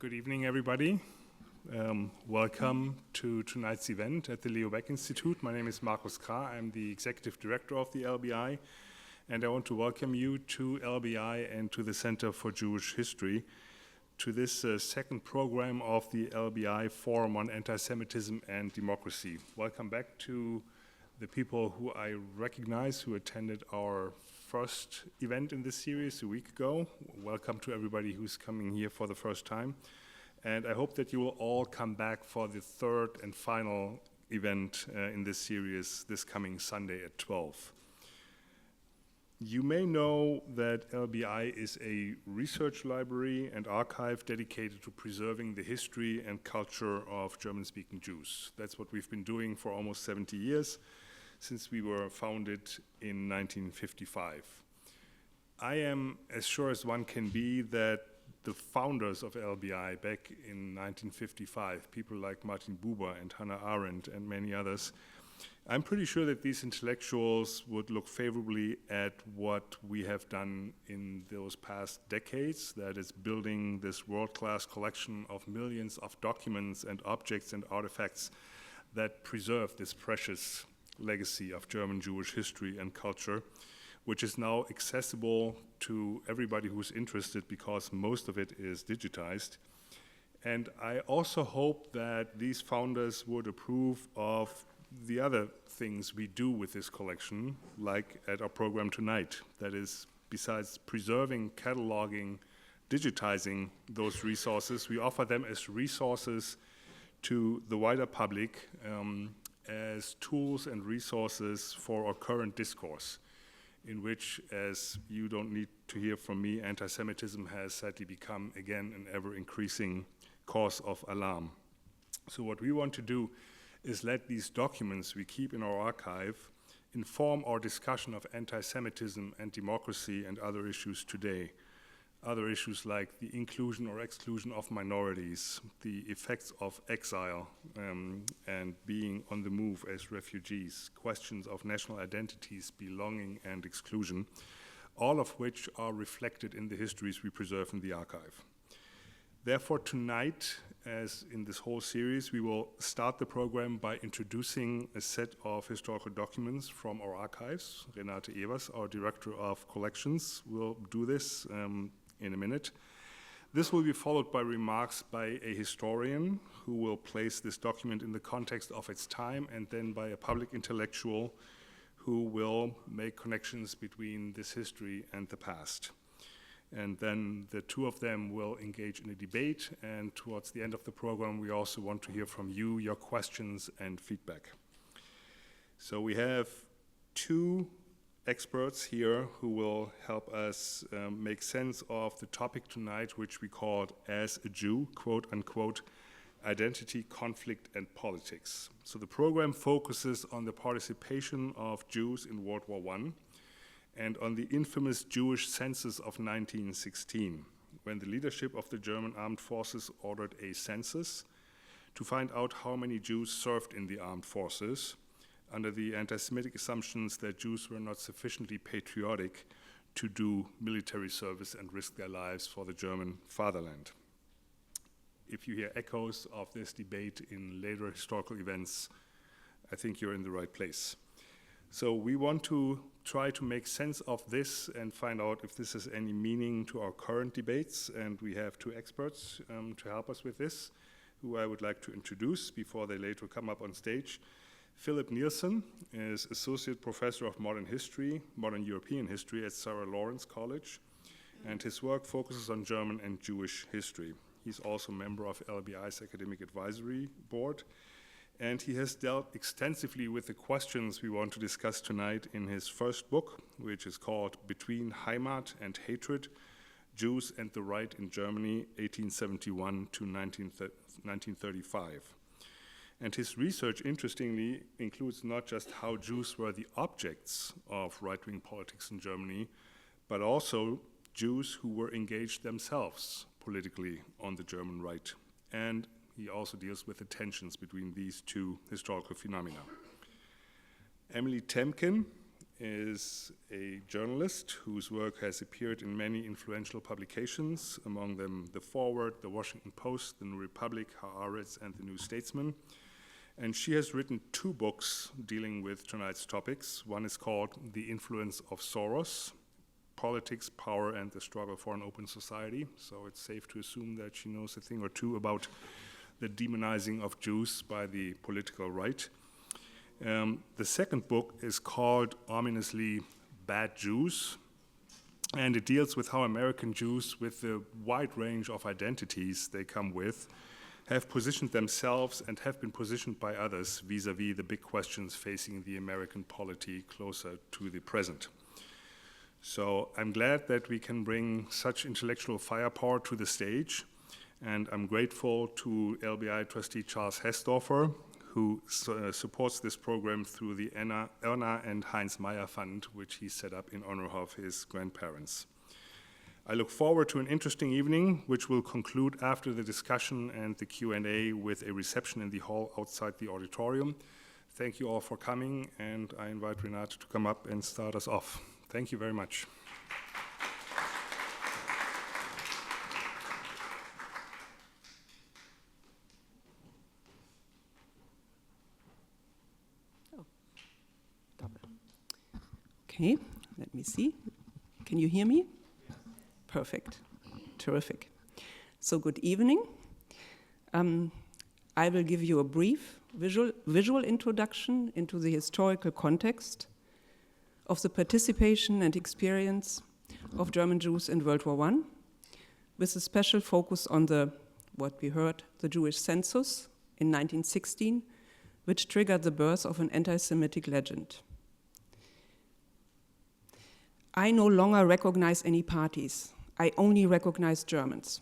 Good evening, everybody. Welcome to tonight's event at the Leo Baeck Institute. My name is Markus Krah. I'm the Executive Director of the LBI, and I want to welcome you to LBI and to the Center for Jewish History to this second program of the LBI Forum on Antisemitism and Democracy. Welcome back to the people who I recognize who attended our first event in this series a week ago. Welcome to everybody who's coming here for the first time. And I hope that you will all come back for the third and final event in this series this coming Sunday at 12. You may know that LBI is a research library and archive dedicated to preserving the history and culture of German-speaking Jews. That's what we've been doing for almost 70 years, since we were founded in 1955. I am as sure as one can be that the founders of LBI back in 1955, people like Martin Buber and Hannah Arendt and many others, I'm pretty sure that these intellectuals would look favorably at what we have done in those past decades, that is building this world-class collection of millions of documents and objects and artifacts that preserve this precious legacy of German Jewish history and culture, which is now accessible to everybody who's interested because most of it is digitized. And I also hope that these founders would approve of the other things we do with this collection, like at our program tonight. That is, besides preserving, cataloging, digitizing those resources, we offer them as resources to the wider public as tools and resources for our current discourse, in which, as you don't need to hear from me, anti-Semitism has sadly become, again, an ever-increasing cause of alarm. So what we want to do is let these documents we keep in our archive inform our discussion of anti-Semitism and democracy and other issues today. Other issues like the inclusion or exclusion of minorities, the effects of exile and being on the move as refugees, questions of national identities, belonging and exclusion, all of which are reflected in the histories we preserve in the archive. Therefore, tonight, as in this whole series, we will start the program by introducing a set of historical documents from our archives. Renate, our Director of Collections, will do this in a minute. This will be followed by remarks by a historian who will place this document in the context of its time, and then by a public intellectual who will make connections between this history and the past. And then the two of them will engage in a debate, and towards the end of the program we also want to hear from you, your questions and feedback. So we have two experts here who will help us make sense of the topic tonight, which we called As a Jew, quote unquote, Identity, Conflict and Politics. So the program focuses on the participation of Jews in World War I and on the infamous Jewish census of 1916, when the leadership of the German armed forces ordered a census to find out how many Jews served in the armed forces, under the anti-Semitic assumptions that Jews were not sufficiently patriotic to do military service and risk their lives for the German fatherland. If you hear echoes of this debate in later historical events, I think you're in the right place. So we want to try to make sense of this and find out if this has any meaning to our current debates, and we have two experts to help us with this, who I would like to introduce before they later come up on stage. Philipp Nielsen is Associate Professor of Modern History, Modern European History at Sarah Lawrence College, and his work focuses on German and Jewish history. He's also a member of LBI's Academic Advisory Board, and he has dealt extensively with the questions we want to discuss tonight in his first book, which is called Between Heimat and Hatred, Jews and the Right in Germany, 1871 to 1935. And his research, interestingly, includes not just how Jews were the objects of right-wing politics in Germany, but also Jews who were engaged themselves politically on the German right. And he also deals with the tensions between these two historical phenomena. Emily Tamkin is a journalist whose work has appeared in many influential publications, among them The Forward, The Washington Post, The New Republic, Haaretz, and The New Statesman. And she has written 2 books dealing with tonight's topics. One is called The Influence of Soros, Politics, Power, and the Struggle for an Open Society. So it's safe to assume that she knows a thing or two about the demonizing of Jews by the political right. The second book is called, ominously, Bad Jews, and it deals with how American Jews, with the wide range of identities they come with, have positioned themselves and have been positioned by others vis-a-vis the big questions facing the American polity closer to the present. So I'm glad that we can bring such intellectual firepower to the stage, and I'm grateful to LBI trustee Charles Hesdorfer, who supports this program through the Erna and Heinz Meyer Fund, which he set up in honor of his grandparents. I look forward to an interesting evening, which will conclude after the discussion and the Q&A with a reception in the hall outside the auditorium. Thank you all for coming, and I invite Renate to come up and start us off. Thank you very much. Okay, let me see. Can you hear me? Perfect. Terrific. So good evening. I will give you a brief visual introduction into the historical context of the participation and experience of German Jews in World War I, with a special focus on what we heard, the Jewish census in 1916, which triggered the birth of an anti-Semitic legend. I no longer recognize any parties. I only recognize Germans,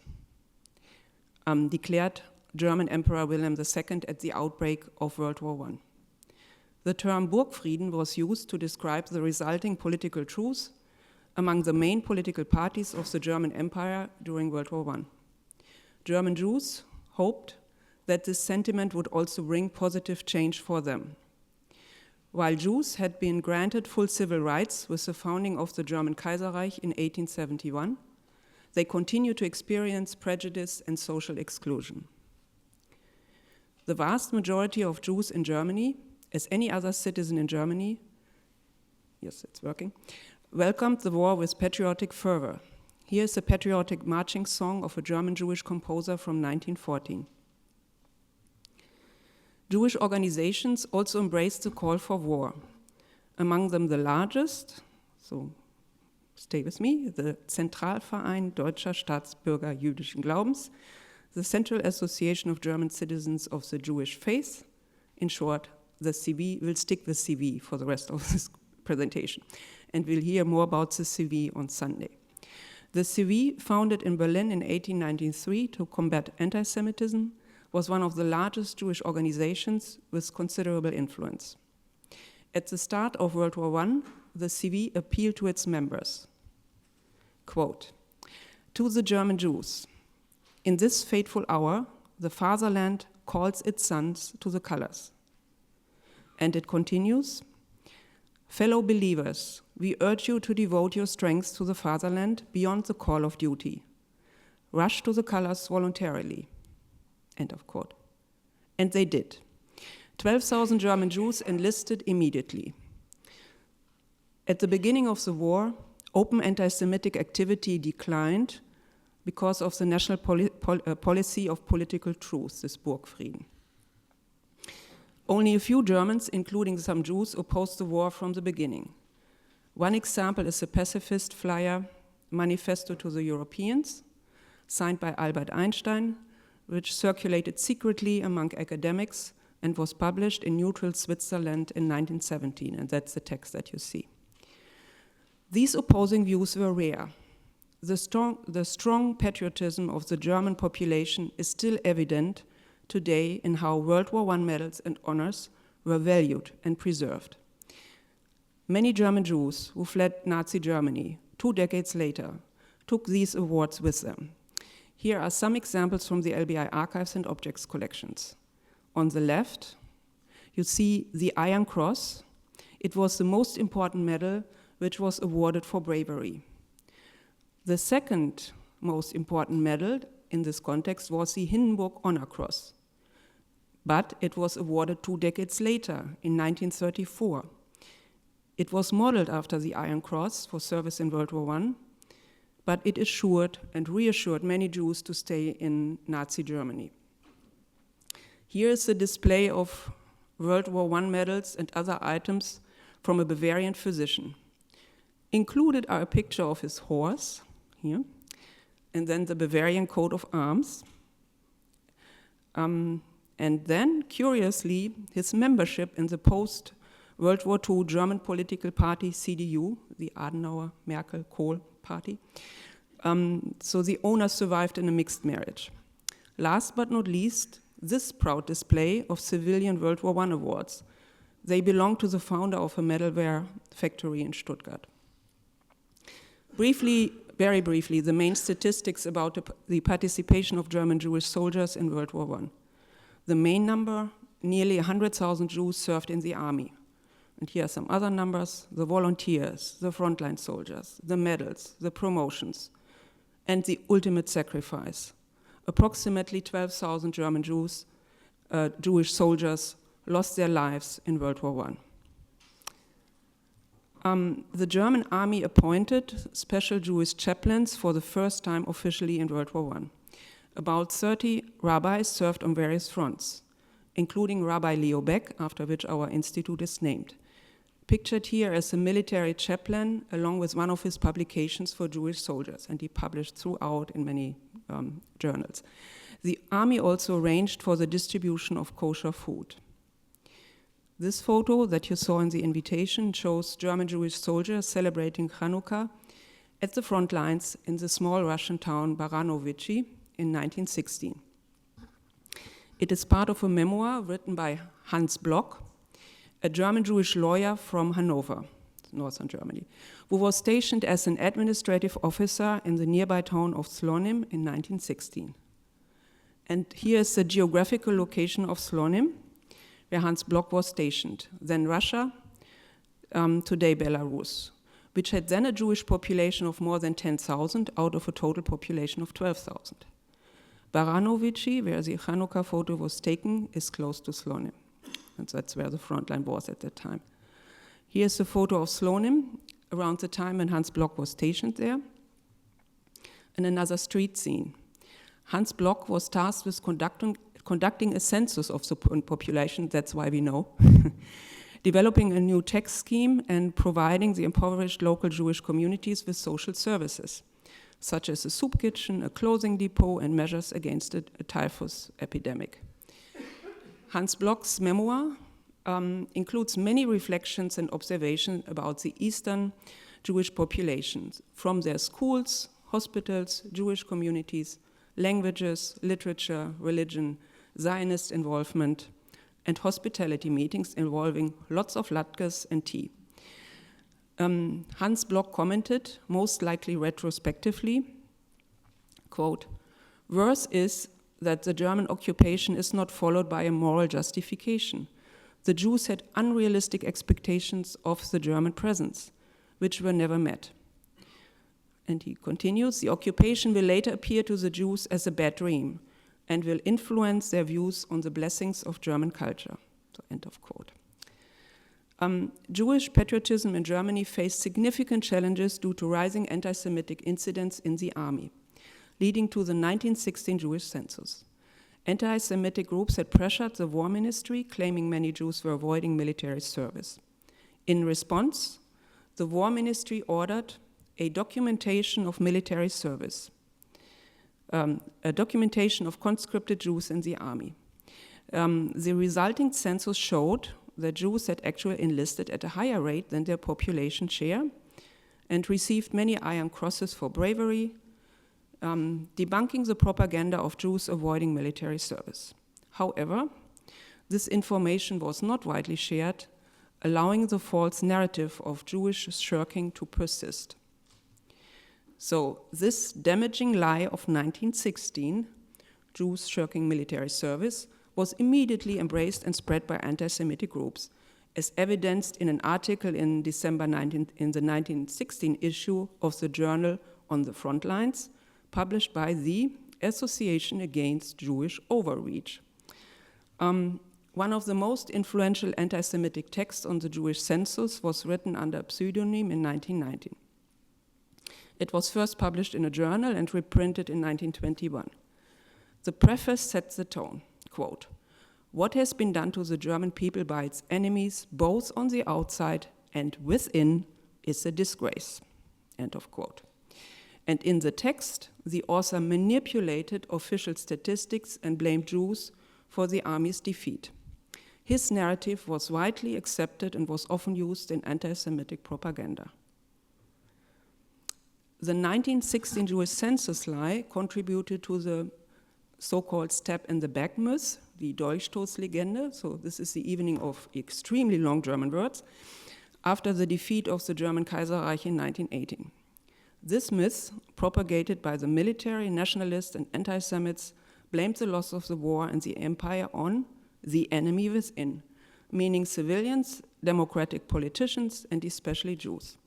declared German Emperor Wilhelm II at the outbreak of World War I. The term Burgfrieden was used to describe the resulting political truce among the main political parties of the German Empire during World War I. German Jews hoped that this sentiment would also bring positive change for them. While Jews had been granted full civil rights with the founding of the German Kaiserreich in 1871, they continued to experience prejudice and social exclusion. The vast majority of Jews in Germany, as any other citizen in Germany, yes, it's working, welcomed the war with patriotic fervor. Here is a patriotic marching song of a German Jewish composer from 1914. Jewish organizations also embraced the call for war. Among them the largest, so stay with me, the Zentralverein Deutscher Staatsbürger Jüdischen Glaubens, the Central Association of German Citizens of the Jewish Faith. In short, the CV, will stick with CV for the rest of this presentation. And we'll hear more about the CV on Sunday. The CV, founded in Berlin in 1893 to combat anti-Semitism, was one of the largest Jewish organizations with considerable influence. At the start of World War I, the CV appealed to its members. Quote, "To the German Jews, in this fateful hour, the fatherland calls its sons to the colors." And it continues, "Fellow believers, we urge you to devote your strength to the fatherland beyond the call of duty. Rush to the colors voluntarily." End of quote. And they did. 12,000 German Jews enlisted immediately. At the beginning of the war, open anti-Semitic activity declined because of the national policy of political truce, this Burgfrieden. Only a few Germans, including some Jews, opposed the war from the beginning. One example is a pacifist flyer, Manifesto to the Europeans, signed by Albert Einstein, which circulated secretly among academics and was published in neutral Switzerland in 1917, and that's the text that you see. These opposing views were rare. The strong patriotism of the German population is still evident today in how World War I medals and honors were valued and preserved. Many German Jews who fled Nazi Germany 2 decades later took these awards with them. Here are some examples from the LBI archives and objects collections. On the left, you see the Iron Cross It was the most important medal which was awarded for bravery. The second most important medal in this context was the Hindenburg Honor Cross, but it was awarded 2 decades later, in 1934. It was modeled after the Iron Cross for service in World War I, but it assured and reassured many Jews to stay in Nazi Germany. Here is a display of World War I medals and other items from a Bavarian physician. Included are a picture of his horse, here, and then the Bavarian coat of arms. And then, curiously, his membership in the post-World War II German political party CDU, the Adenauer-Merkel-Kohl party. So the owner survived in a mixed marriage. Last but not least, this proud display of civilian World War I awards. They belong to the founder of a metalware factory in Stuttgart. Briefly, very briefly, the main statistics about the participation of German Jewish soldiers in World War I. The main number, nearly 100,000 Jews served in the army. And here are some other numbers: the volunteers, the frontline soldiers, the medals, the promotions, and the ultimate sacrifice. Approximately 12,000 German Jews, Jewish soldiers lost their lives in World War I. The German army appointed special Jewish chaplains for the first time officially in World War I. About 30 rabbis served on various fronts, including Rabbi Leo Beck, after which our institute is named. Pictured here as a military chaplain, along with one of his publications for Jewish soldiers, and he published throughout in many journals. The army also arranged for the distribution of kosher food. This photo that you saw in the invitation shows German Jewish soldiers celebrating Hanukkah at the front lines in the small Russian town Baranovichi in 1916. It is part of a memoir written by Hans Block, a German Jewish lawyer from Hanover, northern Germany, who was stationed as an administrative officer in the nearby town of Slonim in 1916. And here is the geographical location of Slonim, where Hans Block was stationed, then Russia, today Belarus, which had then a Jewish population of more than 10,000 out of a total population of 12,000. Baranovichi, where the Hanukkah photo was taken, is close to Slonim, and that's where the front line was at that time. Here's a photo of Slonim around the time when Hans Block was stationed there, and another street scene. Hans Block was tasked with conducting a census of the population, that's why we know, developing a new tax scheme and providing the impoverished local Jewish communities with social services, such as a soup kitchen, a clothing depot, and measures against a typhus epidemic. Hans Block's memoir includes many reflections and observations about the Eastern Jewish populations, from their schools, hospitals, Jewish communities, languages, literature, religion, Zionist involvement, and hospitality meetings involving lots of latkes and tea. Hans Block commented, most likely retrospectively, quote, "Worse is that the German occupation is not followed by a moral justification. The Jews had unrealistic expectations of the German presence, which were never met." And he continues, "The occupation will later appear to the Jews as a bad dream and will influence their views on the blessings of German culture." So, end of quote. Jewish patriotism in Germany faced significant challenges due to rising anti-Semitic incidents in the army, leading to the 1916 Jewish census. Anti-Semitic groups had pressured the war ministry, claiming many Jews were avoiding military service. In response, the war ministry ordered a documentation of military service, a documentation of conscripted Jews in the army. The resulting census showed that Jews had actually enlisted at a higher rate than their population share and received many Iron Crosses for bravery, debunking the propaganda of Jews avoiding military service. However, this information was not widely shared, allowing the false narrative of Jewish shirking to persist. So this damaging lie of 1916, Jews shirking military service, was immediately embraced and spread by anti-Semitic groups, as evidenced in an article in the 1916 issue of the journal On the Frontlines, published by the Association Against Jewish Overreach. One of the most influential anti-Semitic texts on the Jewish census was written under a pseudonym in 1919. It was first published in a journal and reprinted in 1921. The preface sets the tone, quote, "What has been done to the German people by its enemies, both on the outside and within, is a disgrace," end of quote. And in the text, the author manipulated official statistics and blamed Jews for the army's defeat. His narrative was widely accepted and was often used in anti-Semitic propaganda. The 1916 Jewish census lie contributed to the so-called stab-in-the-back myth, the Dolchstoßlegende, so this is the evening of extremely long German words, after the defeat of the German Kaiserreich in 1918. This myth, propagated by the military, nationalists, and anti-Semites, blamed the loss of the war and the empire on the enemy within, meaning civilians, democratic politicians, and especially Jews.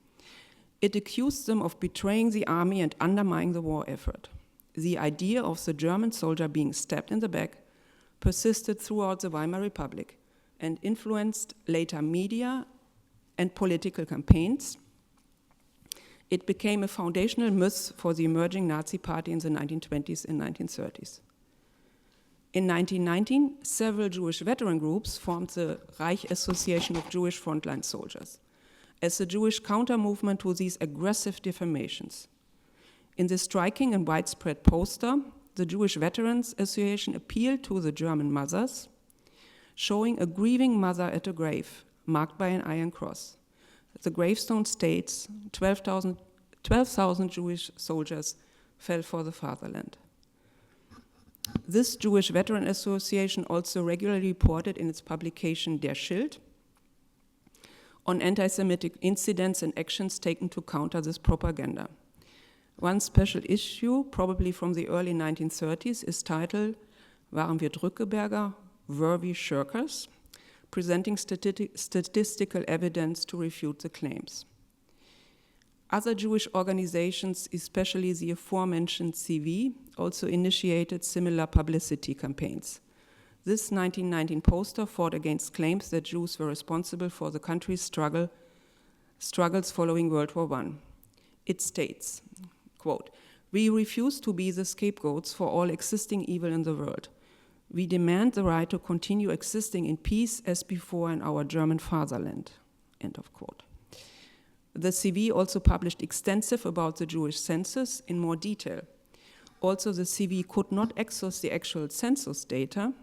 It accused them of betraying the army and undermining the war effort. The idea of the German soldier being stabbed in the back persisted throughout the Weimar Republic and influenced later media and political campaigns. It became a foundational myth for the emerging Nazi party in the 1920s and 1930s. In 1919, several Jewish veteran groups formed the Reich Association of Jewish Frontline Soldiers as a Jewish counter-movement to these aggressive defamations. In this striking and widespread poster, the Jewish Veterans Association appealed to the German mothers, showing a grieving mother at a grave marked by an iron cross. The gravestone states 12,000 Jewish soldiers fell for the fatherland. This Jewish Veteran Association also regularly reported in its publication Der Schild on anti-Semitic incidents and actions taken to counter this propaganda. One special issue, probably from the early 1930s, is titled Waren wir Drückeberger, Were we Shirkers?, presenting statistical evidence to refute the claims. Other Jewish organizations, especially the aforementioned CV, also initiated similar publicity campaigns. This 1919 poster fought against claims that Jews were responsible for the country's struggles following World War I. It states, quote, "We refuse to be the scapegoats for all existing evil in the world. We demand the right to continue existing in peace as before in our German fatherland," end of quote. The CV also published extensive about the Jewish census in more detail. Also, the CV could not access the actual census data.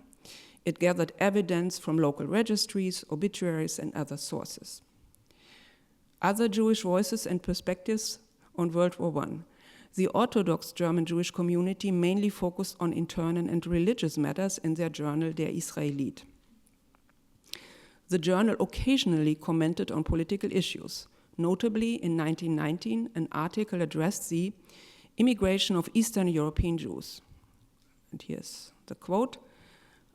It gathered evidence from local registries, obituaries, and other sources. Other Jewish voices and perspectives on World War I. The Orthodox German Jewish community mainly focused on internal and religious matters in their journal Der Israelit. The journal occasionally commented on political issues. Notably, in 1919, an article addressed the immigration of Eastern European Jews. And here's the quote: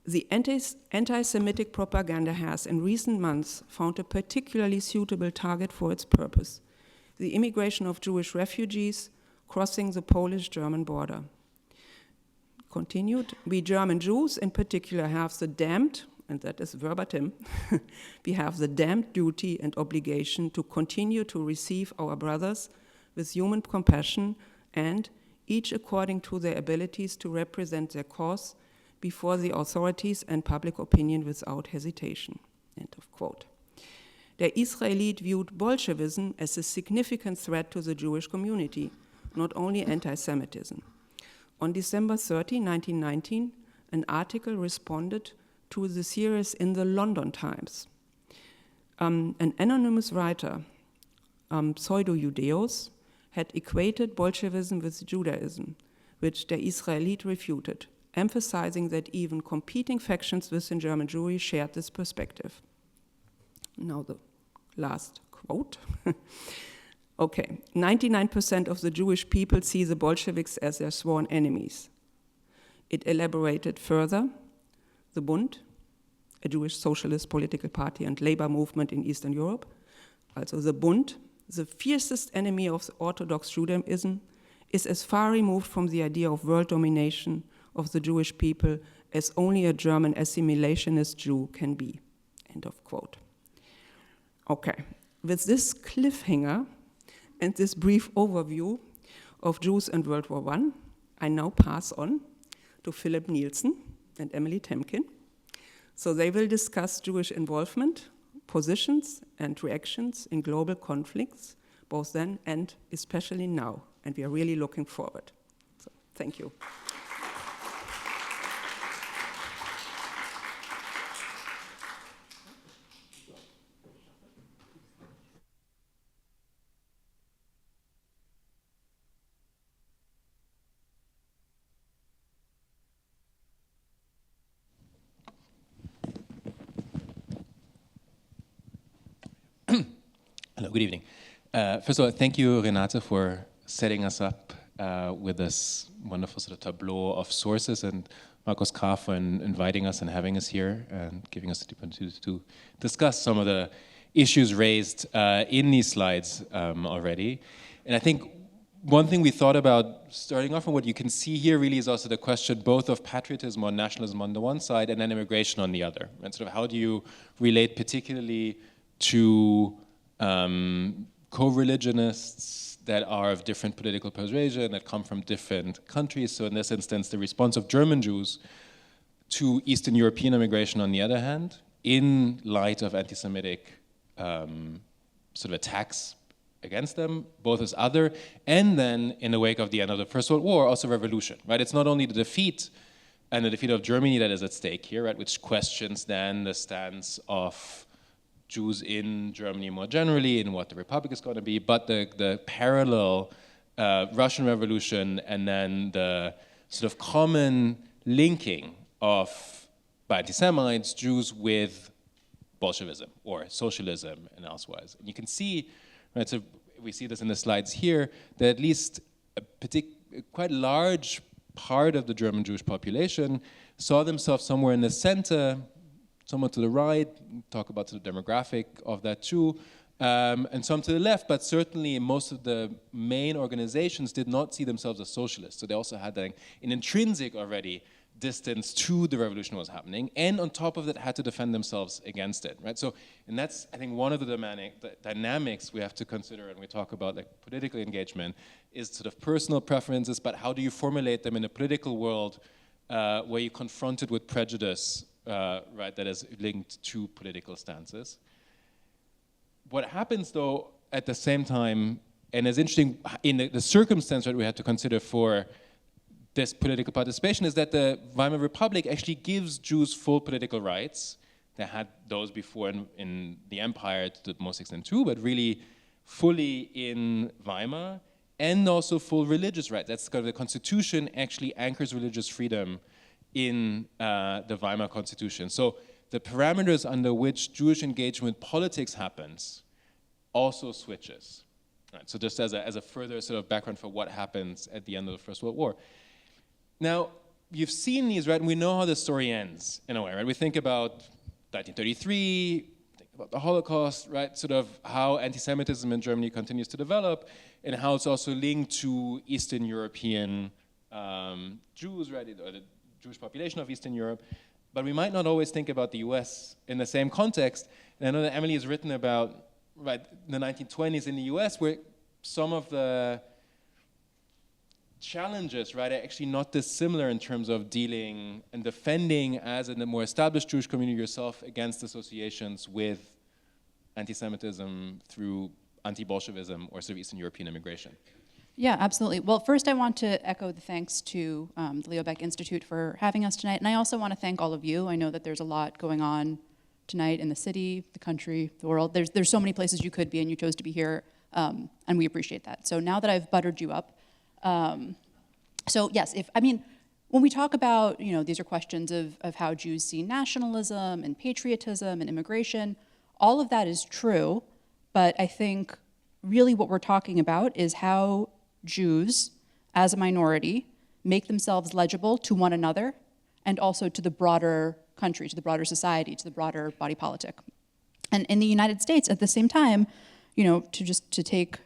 "The anti-Semitic propaganda has, in recent months, found a particularly suitable target for its purpose, the immigration of Jewish refugees crossing the Polish-German border." Continued, "We German Jews in particular have the damned," and that is verbatim, "we have the damned duty and obligation to continue to receive our brothers with human compassion and, each according to their abilities, to represent their cause before the authorities and public opinion without hesitation," end of quote. Der Israelit viewed Bolshevism as a significant threat to the Jewish community, not only anti-Semitism. On December 30, 1919, an article responded to the series in the London Times. An anonymous writer, Pseudo-Judeus, had equated Bolshevism with Judaism, which Der Israelit refuted, emphasizing that even competing factions within German Jewry shared this perspective. Now the last quote. Okay, 99% of the Jewish people see the Bolsheviks as their sworn enemies. It elaborated further, the Bund, a Jewish socialist political party and labor movement in Eastern Europe. Also the Bund, the fiercest enemy of Orthodox Judaism, is as far removed from the idea of world domination of the Jewish people as only a German assimilationist Jew can be. End of quote. Okay, with this cliffhanger and this brief overview of Jews and World War I, I now pass on to Philipp Nielsen and Emily Tamkin. So they will discuss Jewish involvement, positions, and reactions in global conflicts, both then and especially now. And we are really looking forward. So, thank you. Hello, good evening. First of all, thank you, Renate, for setting us up with this wonderful sort of tableau of sources, and Markus Krah for inviting us and having us here and giving us the opportunity to discuss some of the issues raised in these slides already. And I think one thing we thought about starting off, and what you can see here really is also the question both of patriotism or nationalism on the one side and then immigration on the other. And sort of how do you relate particularly to co-religionists that are of different political persuasion, that come from different countries. So in this instance, the response of German Jews to Eastern European immigration on the other hand, in light of anti-Semitic sort of attacks against them, both as other, and then in the wake of the end of the First World War, also revolution, right? It's not only the defeat and the defeat of Germany that is at stake here, right, which questions then the stance of Jews in Germany more generally, in what the Republic is going to be, but the parallel Russian Revolution and then the sort of common linking of by anti-Semites, Jews with Bolshevism or socialism and elsewise. And you can see, right, so we see this in the slides here, that at least a quite large part of the German Jewish population saw themselves somewhere in the center, somewhat to the right, talk about the demographic of that too, and some to the left, but certainly most of the main organizations did not see themselves as socialists. So they also had an intrinsic already distance to the revolution that was happening, and on top of that had to defend themselves against it, right? So, and that's, I think, one of the dynamics we have to consider when we talk about like political engagement is sort of personal preferences, but how do you formulate them in a political world where you're confronted with prejudice, right, that is linked to political stances. What happens, though, at the same time, and is interesting in the circumstance that we had to consider for this political participation, is that the Weimar Republic actually gives Jews full political rights. They had those before in the empire to the most extent too, but really fully in Weimar, and also full religious rights. That's kind of the Constitution actually anchors religious freedom in the Weimar Constitution. So the parameters under which Jewish engagement with politics happens also switches. Right, so just as a further sort of background for what happens at the end of the First World War. Now, you've seen these, right, and we know how the story ends in a way, right? We think about 1933, think about the Holocaust, right? Sort of how anti-Semitism in Germany continues to develop and how it's also linked to Eastern European Jews, right, or the Jewish population of Eastern Europe, but we might not always think about the US in the same context. And I know that Emily has written about, right, the 1920s in the US, where some of the challenges, right, are actually not dissimilar in terms of dealing and defending as in the more established Jewish community yourself against associations with anti-Semitism through anti-Bolshevism or sort of Eastern European immigration. Yeah, absolutely. Well, first I want to echo the thanks to the Leo Baeck Institute for having us tonight. And I also want to thank all of you. I know that there's a lot going on tonight in the city, the country, the world. There's so many places you could be, and you chose to be here, and we appreciate that. So now that I've buttered you up, so yes, when we talk about, these are questions of how Jews see nationalism and patriotism and immigration, all of that is true, but I think really what we're talking about is how Jews, as a minority, make themselves legible to one another and also to the broader country, to the broader society, to the broader body politic. And in the United States, at the same time, to take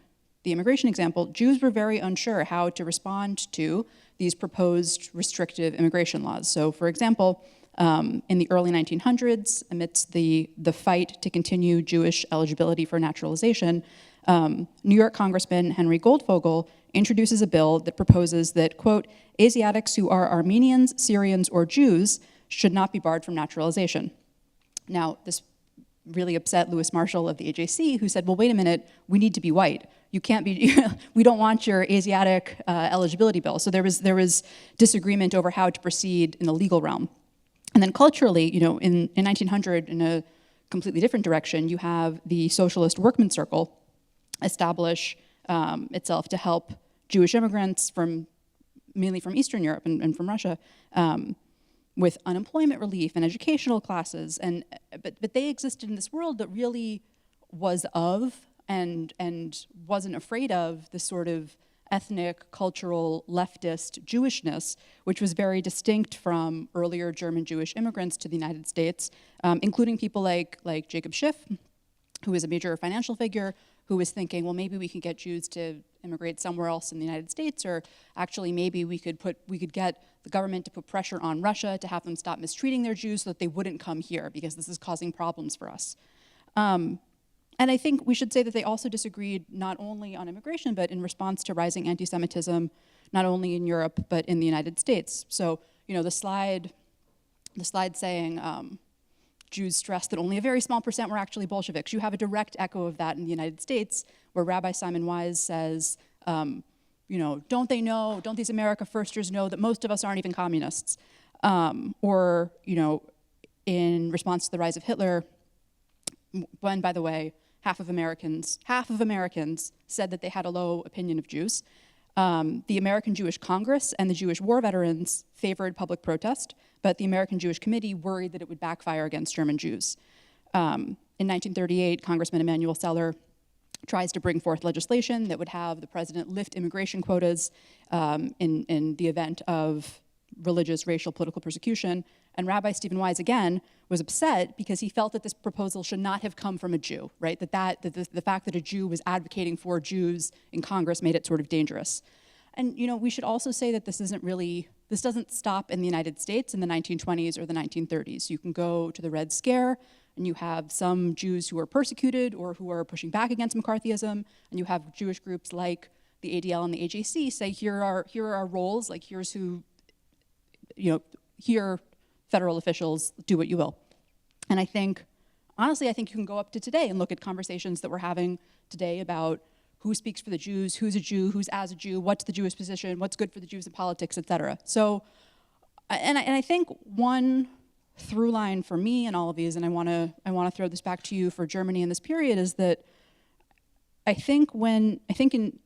the immigration example, Jews were very unsure how to respond to these proposed restrictive immigration laws. So, for example, in the early 1900s, amidst the fight to continue Jewish eligibility for naturalization, New York Congressman Henry Goldfogle introduces a bill that proposes that, quote, Asiatics who are Armenians, Syrians, or Jews should not be barred from naturalization. Now, this really upset Louis Marshall of the AJC, who said, well, wait a minute, we need to be white. You can't be, we don't want your Asiatic eligibility bill. So there was disagreement over how to proceed in the legal realm. And then culturally, in 1900, in a completely different direction, you have the Socialist Workmen's Circle establish itself to help Jewish immigrants mainly from Eastern Europe and from Russia, with unemployment relief and educational classes, but they existed in this world that really was of and wasn't afraid of this sort of ethnic, cultural, leftist Jewishness, which was very distinct from earlier German Jewish immigrants to the United States, including people like Jacob Schiff, who was a major financial figure, who was thinking, well, maybe we can get Jews to immigrate somewhere else in the United States, or actually maybe we could get the government to put pressure on Russia to have them stop mistreating their Jews so that they wouldn't come here because this is causing problems for us. And I think we should say that they also disagreed not only on immigration, but in response to rising anti-Semitism, not only in Europe, but in the United States. So, the slide saying Jews stress that only a very small percent were actually Bolsheviks. You have a direct echo of that in the United States, where Rabbi Simon Wise says, don't these America Firsters know that most of us aren't even communists? Or, in response to the rise of Hitler, when, by the way, half of Americans said that they had a low opinion of Jews. The American Jewish Congress and the Jewish war veterans favored public protest, but the American Jewish Committee worried that it would backfire against German Jews. In 1938, Congressman Emanuel Seller tries to bring forth legislation that would have the president lift immigration quotas in the event of religious, racial, political persecution. And Rabbi Stephen Wise, again, was upset because he felt that this proposal should not have come from a Jew, right? That the fact that a Jew was advocating for Jews in Congress made it sort of dangerous. And, we should also say that this doesn't stop in the United States in the 1920s or the 1930s. You can go to the Red Scare, and you have some Jews who are persecuted or who are pushing back against McCarthyism, and you have Jewish groups like the ADL and the AJC say, here are our roles, like here's who, here federal officials, do what you will. And honestly, I think you can go up to today and look at conversations that we're having today about who speaks for the Jews, who's a Jew, who's as a Jew, what's the Jewish position, what's good for the Jews in politics, et cetera. So, and I think one through line for me in all of these, and I want to throw this back to you for Germany in this period, is that I think in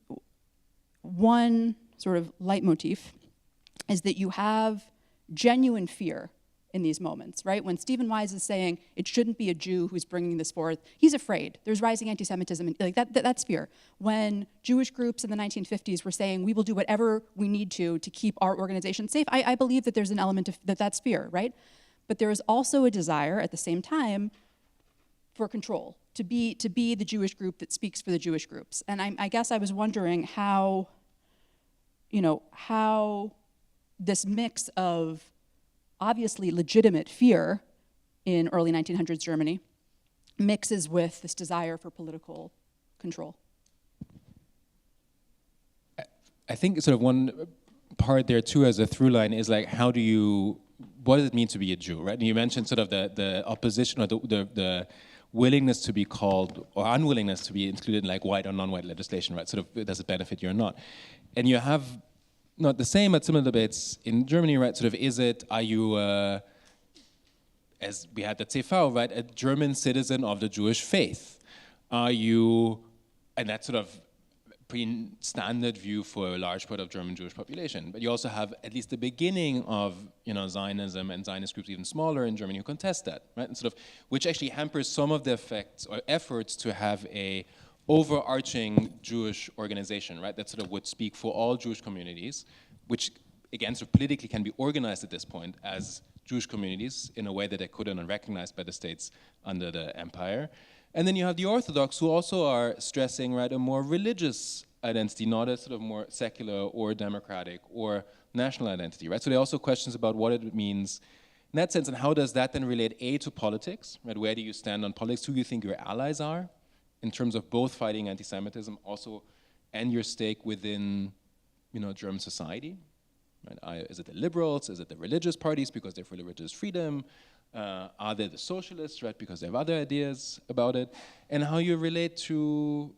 one sort of leitmotif is that you have genuine fear in these moments, right? When Stephen Wise is saying it shouldn't be a Jew who's bringing this forth, he's afraid. There's rising anti-Semitism, like that's fear. When Jewish groups in the 1950s were saying we will do whatever we need to keep our organization safe, I believe that there's an element of that's fear, right? But there is also a desire at the same time for control, to be the Jewish group that speaks for the Jewish groups. And I guess I was wondering how this mix of obviously legitimate fear in early 1900s Germany mixes with this desire for political control. I think sort of one part there too as a through line is like, what does it mean to be a Jew, right? And you mentioned sort of the opposition or the willingness to be called or unwillingness to be included in like white or non-white legislation, right? Sort of does it benefit you or not? And you have not the same, but similar debates in Germany, right? Sort of, are you, as we had the TV, right, a German citizen of the Jewish faith? Are you, and that's sort of pretty standard view for a large part of German Jewish population, but you also have at least the beginning of, Zionism and Zionist groups even smaller in Germany who contest that, right? And sort of, which actually hampers some of the effects or efforts to have a overarching Jewish organization, right, that sort of would speak for all Jewish communities, which again, sort of politically can be organized at this point as Jewish communities in a way that they couldn't and recognized by the states under the empire. And then you have the Orthodox, who also are stressing, right, a more religious identity, not a sort of more secular or democratic or national identity, right? So there are also questions about what it means in that sense, and how does that then relate, A, to politics, right? Where do you stand on politics? Who do you think your allies are in terms of both fighting anti-Semitism also and your stake within, German society? Right? Is it the liberals? Is it the religious parties because they're for religious freedom? Are they the socialists, right, because they have other ideas about it? And how you relate to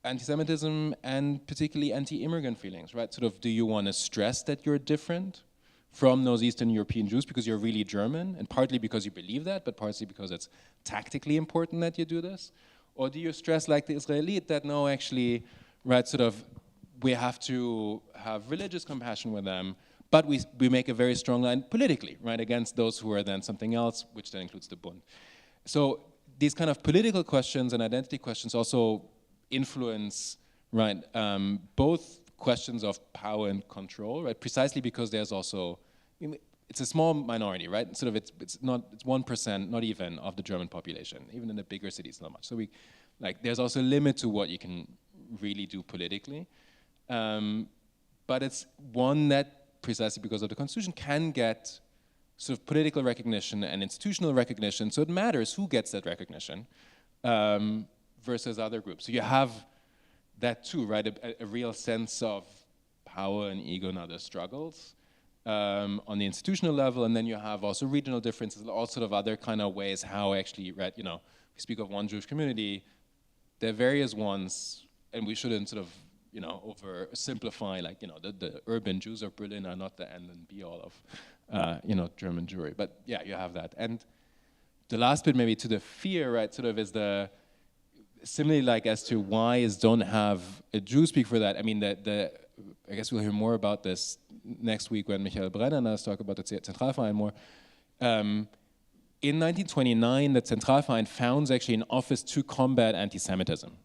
anti-Semitism and particularly anti-immigrant feelings, right? Sort of, do you want to stress that you're different from those Eastern European Jews because you're really German, and partly because you believe that, but partly because it's tactically important that you do this? Or do you stress, like the Israeli, that no, actually, right, sort of, we have to have religious compassion with them, but we make a very strong line politically, right, against those who are then something else, which then includes the Bund. So these kind of political questions and identity questions also influence, right, both questions of power and control, right, precisely because there's also, it's a small minority, right, sort of it's 1%, not even, of the German population, even in the bigger cities, not much. So there's also a limit to what you can really do politically. But it's one that, precisely because of the Constitution, can get sort of political recognition and institutional recognition, so it matters who gets that recognition versus other groups. So you have that too, right, a real sense of power and ego and other struggles on the institutional level, and then you have also regional differences, all sort of other kind of ways how actually, right, we speak of one Jewish community, there are various ones, and we shouldn't sort of, oversimplify, like, the urban Jews of Berlin are not the end and be all of, German Jewry. But yeah, you have that. And the last bit maybe to the fear, right, sort of is similarly, like, as to why don't have a Jew speak for that. I mean, I guess we'll hear more about this next week when Michael Brenner and us talk about the Zentralverein more. In 1929, the Zentralverein founds actually an office to combat anti-Semitism,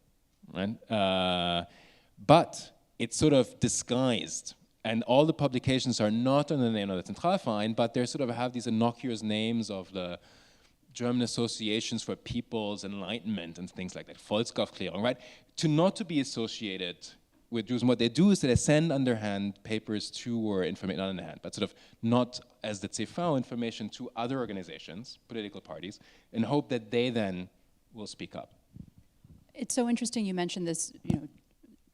right? But it's sort of disguised, and all the publications are not under the name of the Zentralverein, but they sort of have these innocuous names of the German associations for people's enlightenment and things like that, Volksaufklärung, right? Not to be associated with Jews. And what they do is that they send underhand papers to, or information, not underhand, but sort of not as the CV information to other organizations, political parties, and hope that they then will speak up. It's so interesting you mentioned this,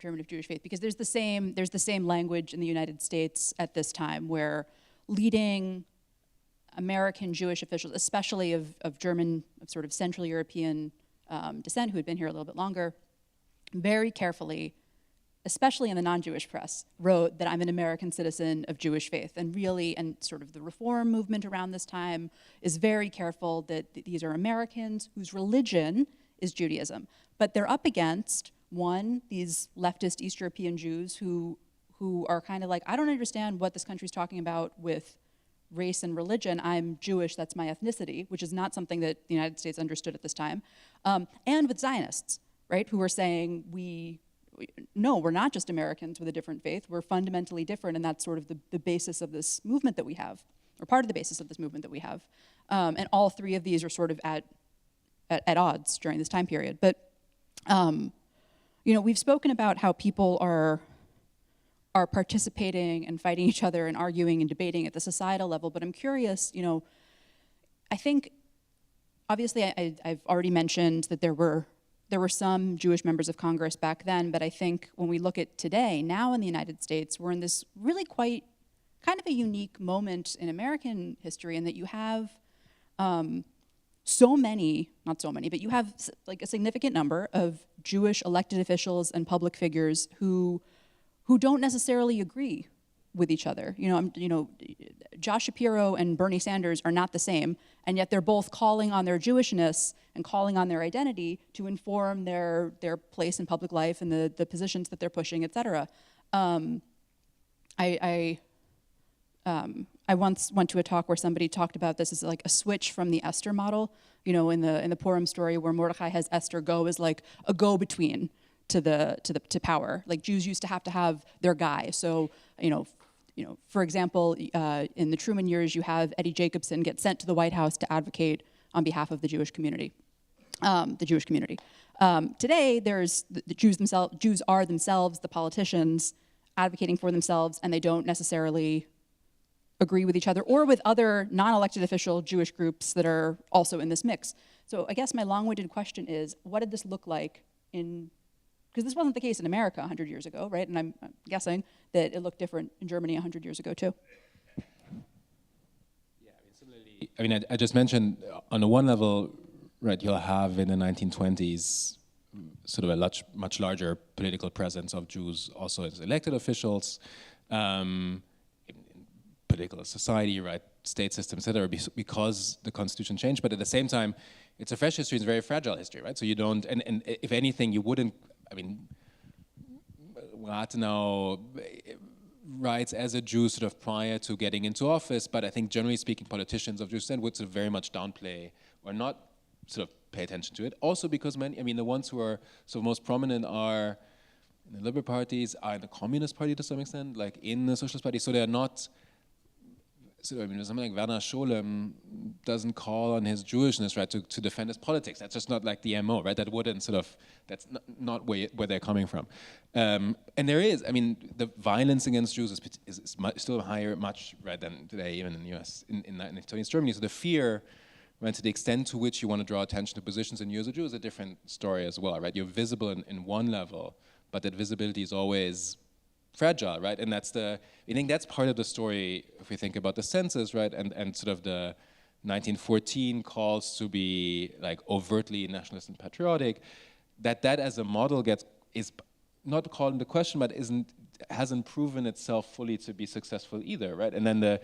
German of Jewish faith, because there's the same language in the United States at this time where leading American Jewish officials, especially of German, of sort of Central European descent, who had been here a little bit longer, very carefully, especially in the non-Jewish press, wrote that I'm an American citizen of Jewish faith, and really, and sort of the reform movement around this time is very careful that these are Americans whose religion is Judaism. But they're up against, one, these leftist East European Jews who are kind of like, I don't understand what this country's talking about with race and religion. I'm Jewish, that's my ethnicity, which is not something that the United States understood at this time. And with Zionists, right, who are saying, no, we're not just Americans with a different faith, we're fundamentally different, and that's sort of the basis of this movement that we have, or part of the basis of this movement that we have. And all three of these are sort of at odds during this time period. But we've spoken about how people are participating and fighting each other and arguing and debating at the societal level, but I'm curious, I think, obviously I've already mentioned that there were some Jewish members of Congress back then, but I think when we look at today, now in the United States, we're in this really quite kind of a unique moment in American history in that you have not so many, but you have like a significant number of Jewish elected officials and public figures who don't necessarily agree with each other. Josh Shapiro and Bernie Sanders are not the same, and yet they're both calling on their Jewishness and calling on their identity to inform their place in public life and the positions that they're pushing, et cetera. I once went to a talk where somebody talked about this as like a switch from the Esther model. In the Purim story where Mordechai has Esther go as like a go-between to power. Like Jews used to have their guy. So for example, in the Truman years, you have Eddie Jacobson get sent to the White House to advocate on behalf of the Jewish community. Today, there's the Jews themselves. Jews are themselves the politicians advocating for themselves, and they don't necessarily agree with each other or with other non-elected official Jewish groups that are also in this mix. So I guess my long-winded question is, what did this look like because this wasn't the case in America 100 years ago, right? And I'm guessing that it looked different in Germany 100 years ago too. Yeah, similarly, I just mentioned on the one level, right, you'll have in the 1920s sort of a much larger political presence of Jews also as elected officials, in political society, right, state system, etc., because the constitution changed. But at the same time, it's a fresh history, it's a very fragile history, right? So you don't, and if anything, you wouldn't, Rathenau writes as a Jew sort of prior to getting into office, but I think generally speaking, politicians of Jewish descent would sort of very much downplay or not sort of pay attention to it. Also because many, the ones who are sort of most prominent are in the liberal parties, are in the Communist Party to some extent, like in the Socialist Party, so they're not, something like Werner Scholem doesn't call on his Jewishness, right, to defend his politics. That's just not like the MO, right? That wouldn't sort of, that's not where they're coming from. And there is, the violence against Jews is still higher, much, right, than today, even in the US, in 1920s Germany. So the fear, right, to the extent to which you want to draw attention to positions in you as a Jew is a different story as well, right? You're visible in one level, but that visibility is always fragile, right? And I think that's part of the story if we think about the census, right? And sort of the 1914 calls to be like overtly nationalist and patriotic, that as a model is not called into question, but hasn't proven itself fully to be successful either, right? And then the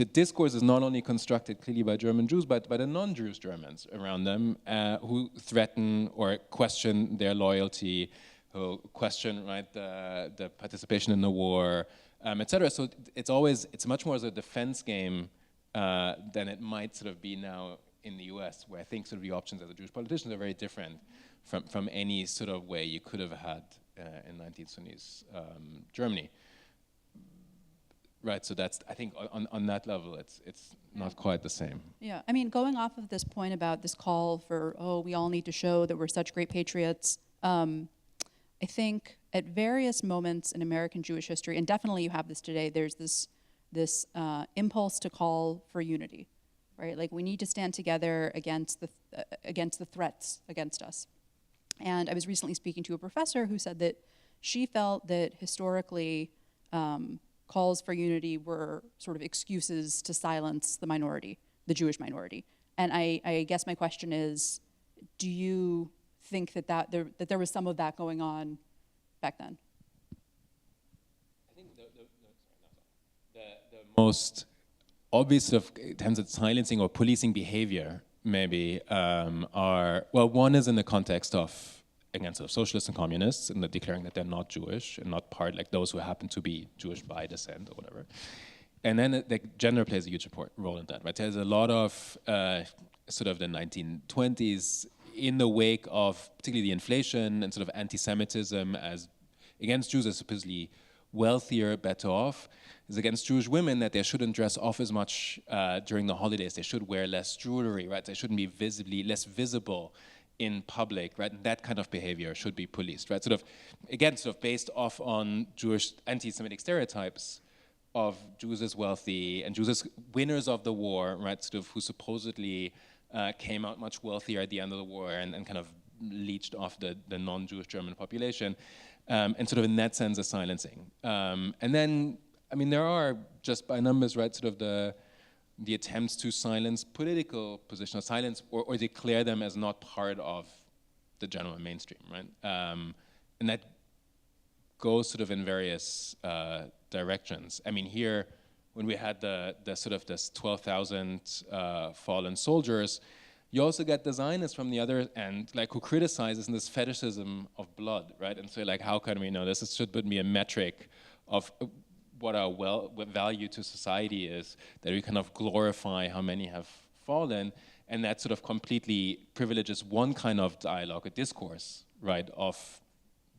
discourse is not only constructed clearly by German Jews, but by the non-Jewish Germans around them who threaten or question their loyalty, who question, right, the participation in the war, etc. So it's much more as a defense game than it might sort of be now in the US, where I think sort of the options as a Jewish politician are very different from any sort of way you could have had in 1920s Germany. Right, so that's, I think on that level, it's not quite the same. Yeah, going off of this point about this call for, we all need to show that we're such great patriots, I think at various moments in American Jewish history, and definitely you have this today, there's this impulse to call for unity, right? Like we need to stand together against the threats against us. And I was recently speaking to a professor who said that she felt that historically calls for unity were sort of excuses to silence the minority, the Jewish minority. And I guess my question is, do you think that there was some of that going on back then? I think the most obvious sort of attempts at silencing or policing behavior maybe one is in the context of against sort of socialists and communists and declaring that they're not Jewish and not part, like those who happen to be Jewish by descent or whatever. And then gender plays a huge role in that, right? There's a lot of sort of the 1920s in the wake of particularly the inflation and sort of anti-Semitism as against Jews as supposedly wealthier, better off, is against Jewish women that they shouldn't dress off as much during the holidays. They should wear less jewelry, right? They shouldn't be less visible in public, right? And that kind of behavior should be policed, right? Sort of based off on Jewish anti-Semitic stereotypes of Jews as wealthy and Jews as winners of the war, right? Sort of who supposedly came out much wealthier at the end of the war and kind of leached off the non-Jewish German population, and sort of in that sense a silencing. And then, there are just by numbers, right? Sort of the attempts to silence political positions, silence or declare them as not part of the general mainstream, right? And that goes sort of in various directions. Here, when we had the sort of this 12,000 fallen soldiers, you also get the Zionists from the other end, like who criticizes this fetishism of blood, right? And so, like, how can we know this? Should be a metric of what value to society is, that we kind of glorify how many have fallen, and that sort of completely privileges one kind of dialogue, a discourse, right, of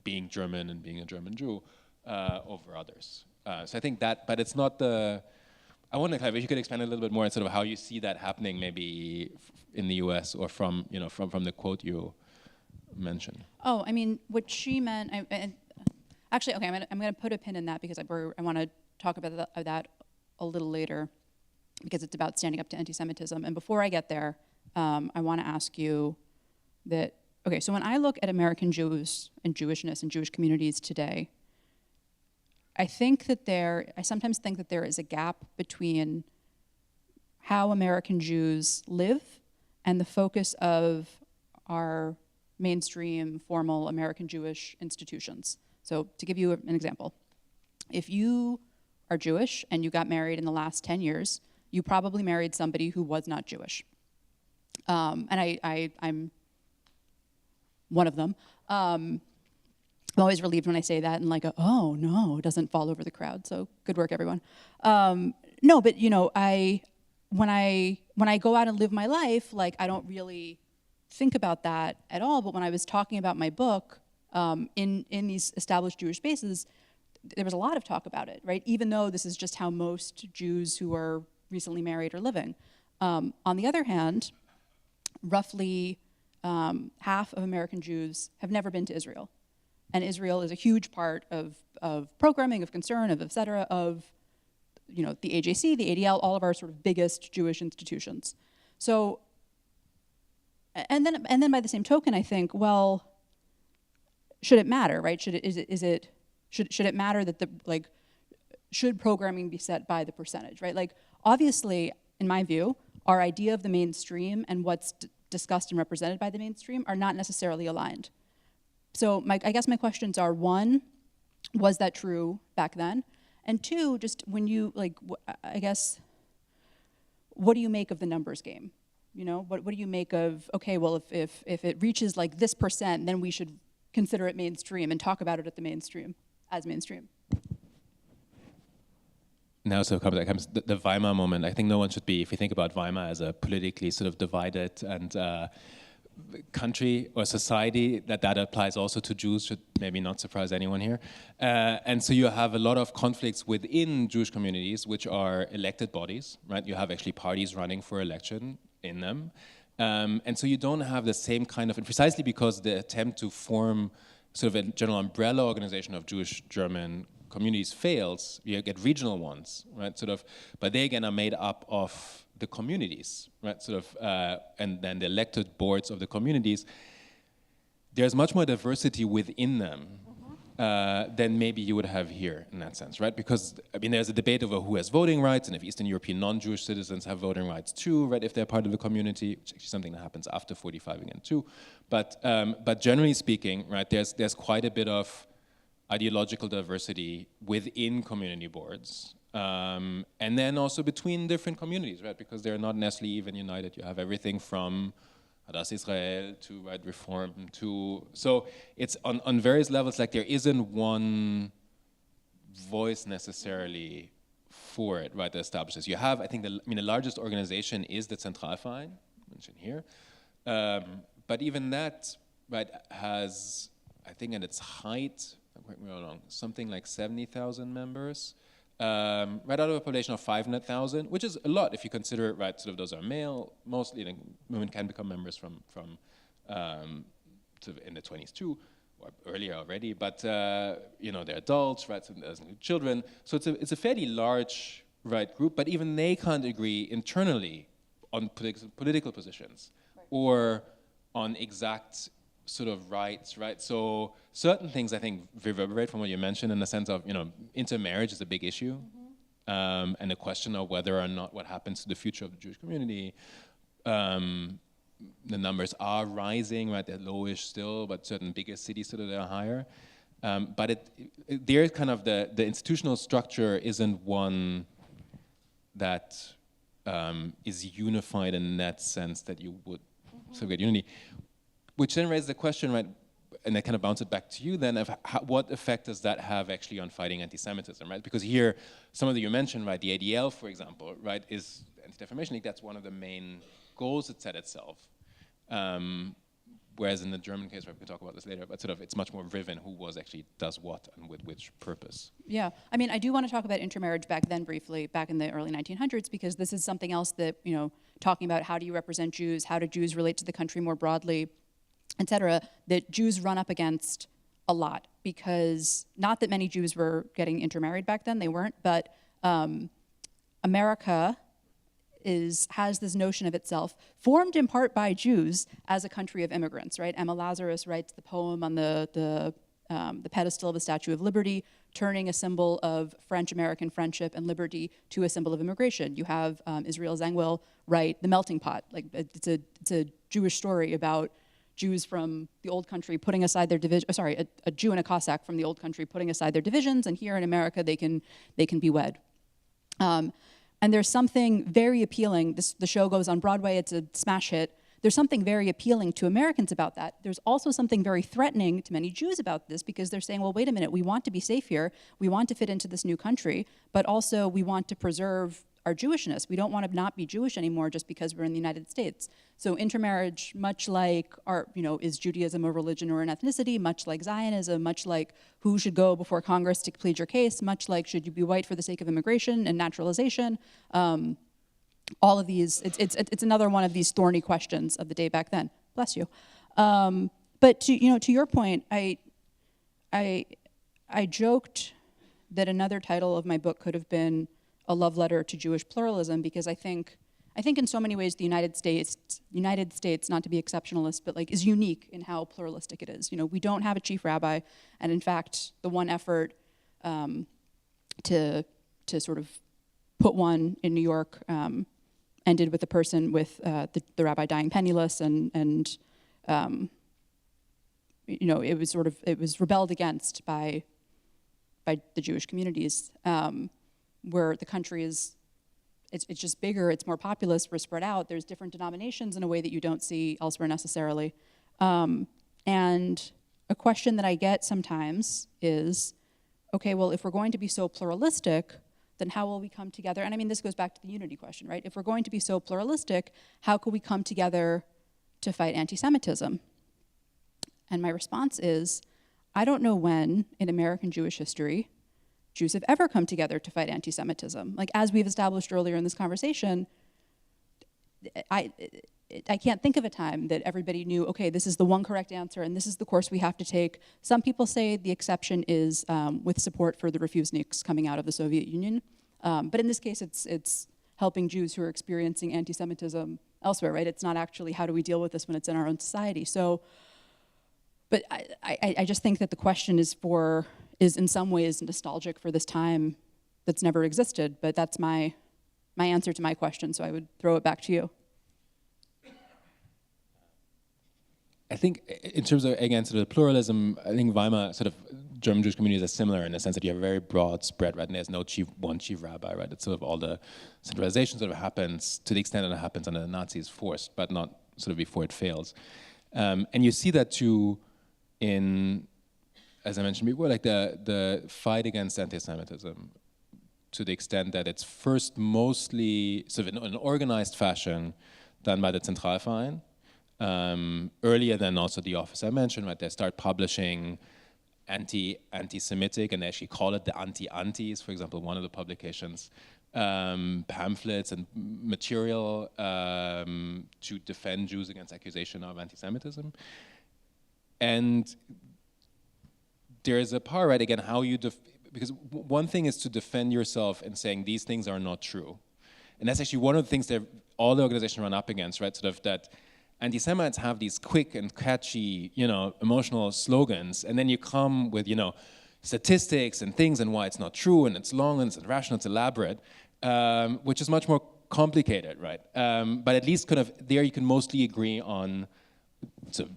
being German and being a German Jew, over others. So I think that, but it's not the, I wonder if you could expand a little bit more on sort of how you see that happening maybe in the US or from, you know, from the quote you mentioned. Oh, I mean, what she meant, actually, okay, I'm gonna put a pin in that because I want to talk about that a little later because it's about standing up to anti-Semitism. And before I get there, I want to ask you that, okay, so when I look at American Jews and Jewishness and Jewish communities today, I sometimes think that there is a gap between how American Jews live and the focus of our mainstream, formal American Jewish institutions. So to give you an example, if you are Jewish and you got married in the last 10 years, you probably married somebody who was not Jewish. And I'm one of them. I'm always relieved when I say that and like, oh no, it doesn't fall over the crowd. So good work, everyone. No, but you know, when I go out and live my life, like I don't really think about that at all. But when I was talking about my book in these established Jewish spaces, there was a lot of talk about it, right? Even though this is just how most Jews who are recently married are living. On the other hand, roughly half of American Jews have never been to Israel. And Israel is a huge part of programming, of concern, of et cetera, of you know, the AJC, the ADL, all of our sort of biggest Jewish institutions. So, and then by the same token, I think, well, should it matter, right? Should it matter that should programming be set by the percentage, right? Like, obviously, in my view, our idea of the mainstream and what's discussed and represented by the mainstream are not necessarily aligned. So I guess my questions are, one, was that true back then? And two, just when you, I guess, what do you make of the numbers game? You know, what do you make of, okay, well, if it reaches like this percent, then we should consider it mainstream and talk about it at the mainstream, as mainstream. Now, so comes the Weimar moment. I think no one should be, if you think about Weimar as a politically sort of divided and country or society, that applies also to Jews, should maybe not surprise anyone here. And so you have a lot of conflicts within Jewish communities, which are elected bodies, right? You have actually parties running for election in them. And so you don't have the same kind of, and precisely because the attempt to form sort of a general umbrella organization of Jewish German communities fails, you get regional ones, right? Sort of, but they again are made up of the communities, right? Sort of, and then the elected boards of the communities. There's much more diversity within them than maybe you would have here in that sense, right? Because I mean, there's a debate over who has voting rights and if Eastern European non-Jewish citizens have voting rights too, right? If they're part of the community, which is actually something that happens after 45 again too. But generally speaking, right? There's quite a bit of ideological diversity within community boards. And then also between different communities, right? Because they're not necessarily even united. You have everything from Hadas Israel to right Reform to, so it's on various levels, like there isn't one voice necessarily for it, right, that establishes. You have, I think, the largest organization is the Zentralverein, mentioned here. But even that, right, has, I think at its height, correct me if I'm wrong, something like 70,000 members, right out of a population of 500,000, which is a lot if you consider it, right, sort of those are male, mostly, like, women can become members from sort of in the 20s too, or earlier already, but, you know, they're adults, right, so there's children, so it's a fairly large, right, group, but even they can't agree internally on political positions, right, or on exact sort of rights, right? So certain things I think reverberate from what you mentioned in the sense of, you know, intermarriage is a big issue, and the question of whether or not what happens to the future of the Jewish community. The numbers are rising, right? They're lowish still, but certain bigger cities sort of they're higher. But there's kind of the institutional structure isn't one that is unified in that sense that you would sort of get unity. Which then raises the question, right, and I kind of bounce it back to you then, of what effect does that have actually on fighting anti-Semitism, right? Because here, some of you mentioned, right, the ADL, for example, right, is Anti-Defamation League, that's one of the main goals it set itself. Whereas in the German case, we can talk about this later, but sort of it's much more driven who does what and with which purpose. Yeah, I mean, I do want to talk about intermarriage back then briefly, back in the early 1900s, because this is something else that, talking about how do you represent Jews, how do Jews relate to the country more broadly, et cetera, that Jews run up against a lot, because not that many Jews were getting intermarried back then, they weren't, but America has this notion of itself, formed in part by Jews, as a country of immigrants, right? Emma Lazarus writes the poem on the pedestal of the Statue of Liberty, turning a symbol of French-American friendship and liberty to a symbol of immigration. You have Israel Zangwill write The Melting Pot. Like, it's a Jewish story about Jews from the old country putting aside their division. A Jew and a Cossack from the old country putting aside their divisions, and here in America they can be wed. And there's something very appealing. The show goes on Broadway. It's a smash hit. There's something very appealing to Americans about that. There's also something very threatening to many Jews about this, because they're saying, well, wait a minute, we want to be safe here. We want to fit into this new country, but also we want to preserve our Jewishness. We don't want to not be Jewish anymore just because we're in the United States. So intermarriage, much like is Judaism a religion or an ethnicity, much like Zionism, much like who should go before Congress to plead your case, much like should you be white for the sake of immigration and naturalization, all of these, it's another one of these thorny questions of the day back then. Bless you. But to your point, I joked that another title of my book could have been A Love Letter to Jewish Pluralism, because I think in so many ways the United States, not to be exceptionalist, but is unique in how pluralistic it is. We don't have a chief rabbi, and in fact, the one effort to sort of put one in New York ended with a person with the rabbi dying penniless, and it was rebelled against by the Jewish communities, where the country is. It's just bigger, it's more populous, we're spread out, there's different denominations in a way that you don't see elsewhere necessarily. And a question that I get sometimes is, okay, well, if we're going to be so pluralistic, then how will we come together? And I mean, this goes back to the unity question, right? If we're going to be so pluralistic, how could we come together to fight anti-Semitism? And my response is, I don't know when in American Jewish history Jews have ever come together to fight anti-Semitism. As we've established earlier in this conversation, I can't think of a time that everybody knew, okay, this is the one correct answer and this is the course we have to take. Some people say the exception is with support for the refuseniks coming out of the Soviet Union. But in this case, it's helping Jews who are experiencing anti-Semitism elsewhere, right? It's not actually how do we deal with this when it's in our own society. So, but I just think that the question is in some ways nostalgic for this time that's never existed, but that's my answer to my question, so I would throw it back to you. I think in terms of, again, sort of pluralism, I think Weimar sort of German Jewish communities are similar in the sense that you have a very broad spread, right? And there's no one chief rabbi, right? It's sort of all the centralization sort of happens to the extent that it happens under the Nazis forced, but not sort of before it fails. And you see that too in, as I mentioned before, the fight against anti-Semitism, to the extent that it's first mostly sort of in an organized fashion done by the Zentralverein. Earlier than also the office I mentioned, right? They start publishing anti-Semitic, and they actually call it the anti-antis, for example, one of the publications, pamphlets and material to defend Jews against accusation of anti-Semitism. And there is a part, right, again, how you, because one thing is to defend yourself and saying these things are not true. And that's actually one of the things that all the organizations run up against, right, sort of that anti-Semites have these quick and catchy, emotional slogans, and then you come with, statistics and things and why it's not true, and it's long, and it's irrational, it's elaborate, which is much more complicated, right? But at least kind of there you can mostly agree on sort of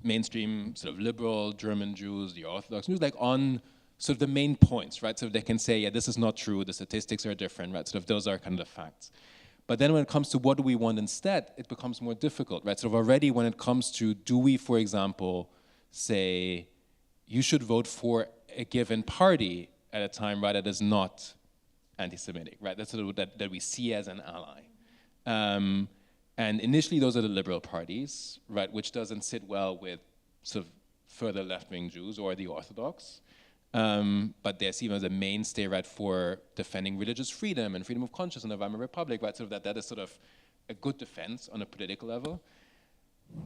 mainstream sort of liberal German Jews, the Orthodox Jews, on sort of the main points, right? So they can say, yeah, this is not true, the statistics are different, right? Sort of those are kind of the facts. But then when it comes to what do we want instead, it becomes more difficult, right? Sort of already when it comes to, do we, for example, say, you should vote for a given party at a time, right, that is not anti-Semitic, right? That's sort of that we see as an ally. And initially, those are the liberal parties, right, which doesn't sit well with sort of further left-wing Jews or the Orthodox. But they're seen as a mainstay, right, for defending religious freedom and freedom of conscience in the Weimar Republic, right, so that is sort of a good defense on a political level.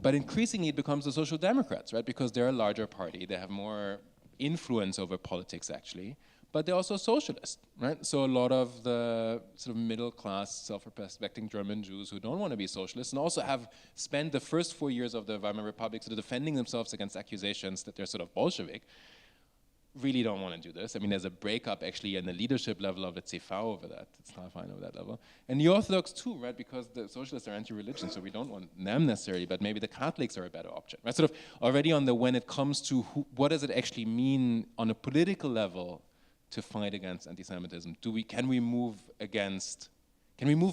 But increasingly, it becomes the Social Democrats, right, because they're a larger party. They have more influence over politics, actually. But they're also socialist, right? So a lot of the sort of middle-class, self-respecting German Jews who don't want to be socialists and also have spent the first 4 years of the Weimar Republic sort of defending themselves against accusations that they're sort of Bolshevik, really don't want to do this. I mean, there's a breakup actually in the leadership level of the CV over that. It's not fine over that level. And the Orthodox too, right? Because the socialists are anti-religion, so we don't want them necessarily, but maybe the Catholics are a better option, right? Sort of already on the, when it comes to what does it actually mean on a political level to fight against anti-Semitism? Can we move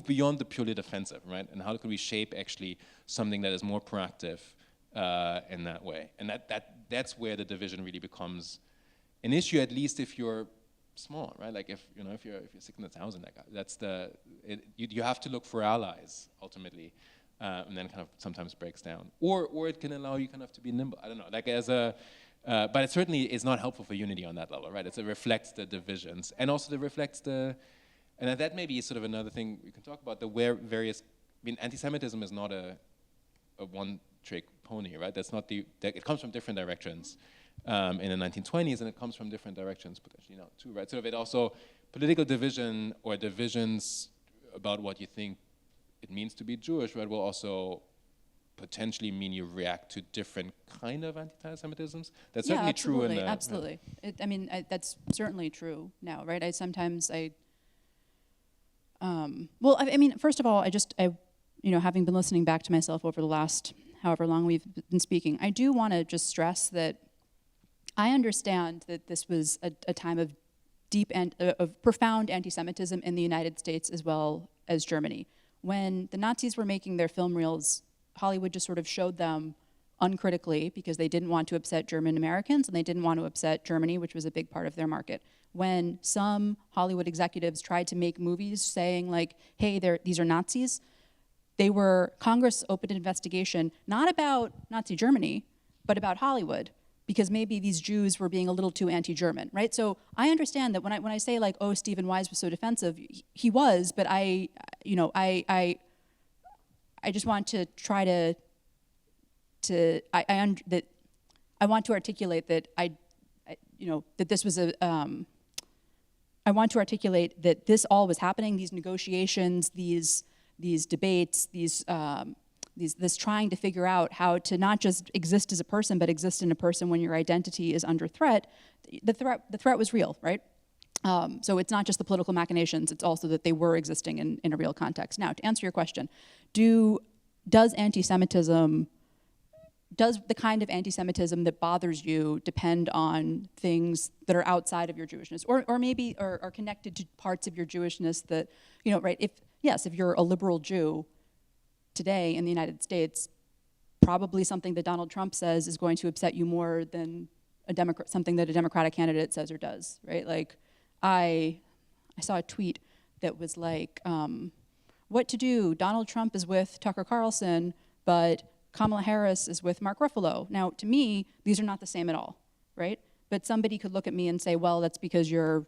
beyond the purely defensive, right? And how can we shape actually something that is more proactive in that way? And that's where the division really becomes an issue, at least if you're small, right? Like if you're 600,000, you have to look for allies ultimately, and then kind of sometimes breaks down, or it can allow you kind of to be nimble. I don't know, like but it certainly is not helpful for unity on that level, right? It reflects the divisions, and also it reflects and that maybe is sort of another thing we can talk about. Anti-Semitism is not a one-trick pony, right? It comes from different directions. In the 1920s, and it comes from different directions potentially now too, right? Sort of it also, political division or divisions about what you think it means to be Jewish, right, will also potentially mean you react to different kind of anti-Semitisms. That's certainly true in the... Absolutely. That's certainly true now, right? First of all, having been listening back to myself over the last however long we've been speaking, I do want to just stress that I understand that this was a time of of profound anti-Semitism in the United States as well as Germany. When the Nazis were making their film reels, Hollywood just sort of showed them uncritically because they didn't want to upset German Americans and they didn't want to upset Germany, which was a big part of their market. When some Hollywood executives tried to make movies saying like, hey, these are Nazis, Congress opened an investigation not about Nazi Germany, but about Hollywood, because maybe these Jews were being a little too anti-German, right? So I understand that when I say like, oh, Stephen Wise was so defensive, he was, but I just want to try I want to articulate that that this was I want to articulate that this all was happening, these negotiations, these debates, this trying to figure out how to not just exist as a person, but exist in a person when your identity is under threat. The threat was real, right? So it's not just the political machinations, it's also that they were existing in a real context. Now, to answer your question, does the kind of anti-Semitism that bothers you depend on things that are outside of your Jewishness, or maybe are connected to parts of your Jewishness that, right, if you're a liberal Jew today in the United States, probably something that Donald Trump says is going to upset you more than something that a Democratic candidate says or does, right? Like, I saw a tweet that was like, what to do? Donald Trump is with Tucker Carlson, but Kamala Harris is with Mark Ruffalo. Now, to me, these are not the same at all, right? But somebody could look at me and say, well, that's because you're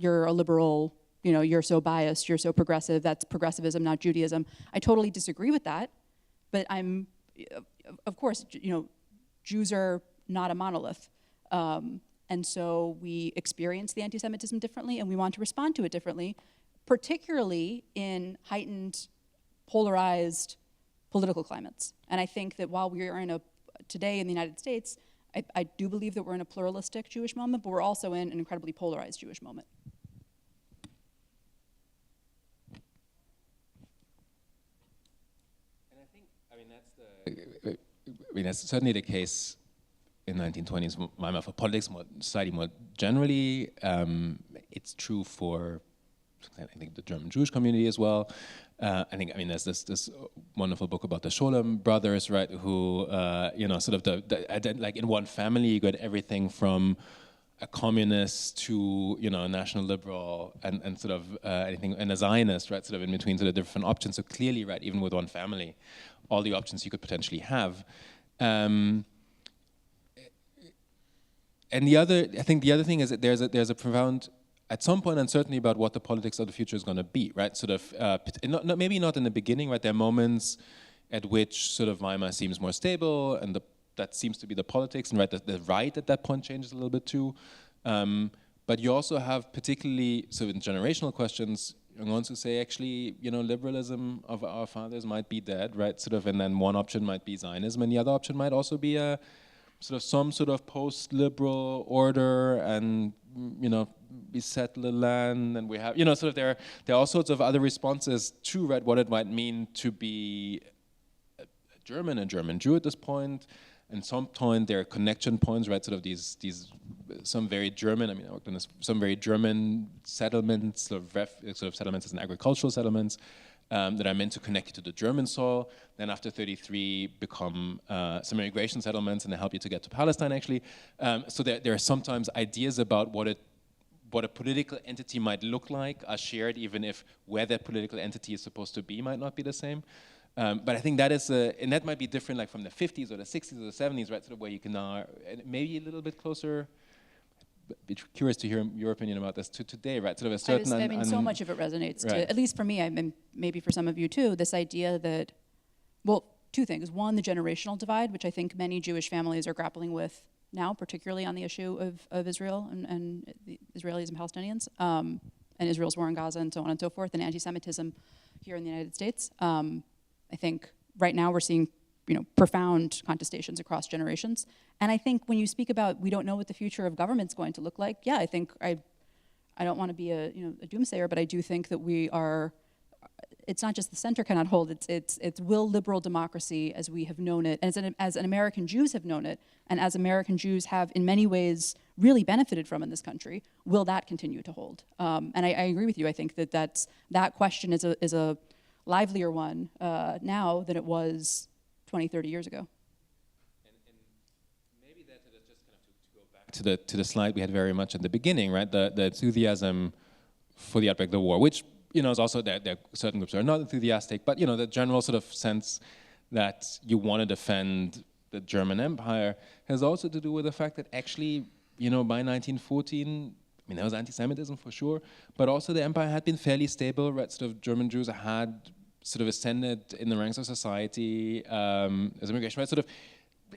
a liberal, you're so biased, you're so progressive, that's progressivism, not Judaism. I totally disagree with that, but of course, Jews are not a monolith. And so we experience the anti-Semitism differently, and we want to respond to it differently, particularly in heightened, polarized political climates. And I think that while we are today in the United States, I do believe that we're in a pluralistic Jewish moment, but we're also in an incredibly polarized Jewish moment. That's certainly the case in 1920s Weimar for politics, society more generally. It's true for, I think, the German Jewish community as well. There's this wonderful book about the Scholem brothers, right? Who, sort of like in one family, you got everything from a communist to, you know, a national liberal and sort of anything, and a Zionist, right, sort of in between sort of different options. So clearly, right, even with one family, all the options you could potentially have. And the other, I think the other thing is that there's a profound, at some point, uncertainty about what the politics of the future is going to be, right? Sort of, maybe not in the beginning, right? There are moments at which sort of Weimar seems more stable, and that seems to be the politics, and right, the right at that point changes a little bit too. But you also have particularly, so in generational questions, I'm going to say actually, you know, liberalism of our fathers might be dead, right? Sort of, and then one option might be Zionism, and the other option might also be a sort of some sort of post-liberal order, and you know, we settle the land, and we have, you know, sort of there are all sorts of other responses to, right, what it might mean to be a German Jew at this point. And some point there are connection points, right? Sort of these some very German. I mean, I worked on some very German settlements, sort of settlements as an agricultural settlements that are meant to connect you to the German soil. Then after 1933, become some immigration settlements, and they help you to get to Palestine. Actually, so there are sometimes ideas about what a political entity might look like are shared, even if where that political entity is supposed to be might not be the same. But I think that is, and that might be different, like from the 50s or the 60s or the 70s, right? Sort of where you can maybe a little bit closer. Be curious to hear your opinion about this to today, right? Sort of a certain. I mean, so much of it resonates. Right. At least for me, and maybe for some of you too. This idea that, well, two things. One, the generational divide, which I think many Jewish families are grappling with now, particularly on the issue of Israel and the Israelis and Palestinians, and Israel's war in Gaza and so on and so forth, and anti-Semitism here in the United States. I think right now we're seeing, you know, profound contestations across generations. And I think when you speak about we don't know what the future of government's going to look like, yeah, I think I don't want to be a doomsayer, but I do think that we are. It's not just the center cannot hold. It's will liberal democracy as we have known it, and as American Jews have known it, and as American Jews have in many ways really benefited from in this country, will that continue to hold? And I agree with you. I think that question is a livelier one now than it was 20, 30 years ago. And maybe that is just kind of to go back to the slide we had very much at the beginning, right? The enthusiasm for the outbreak of the war, which, you know, is also there are certain groups that are not enthusiastic, but, you know, the general sort of sense that you want to defend the German Empire has also to do with the fact that actually, you know, by 1914, I mean, there was anti-Semitism for sure, but also the empire had been fairly stable, right? Sort of German Jews had sort of ascended in the ranks of society as immigration, right? Sort of,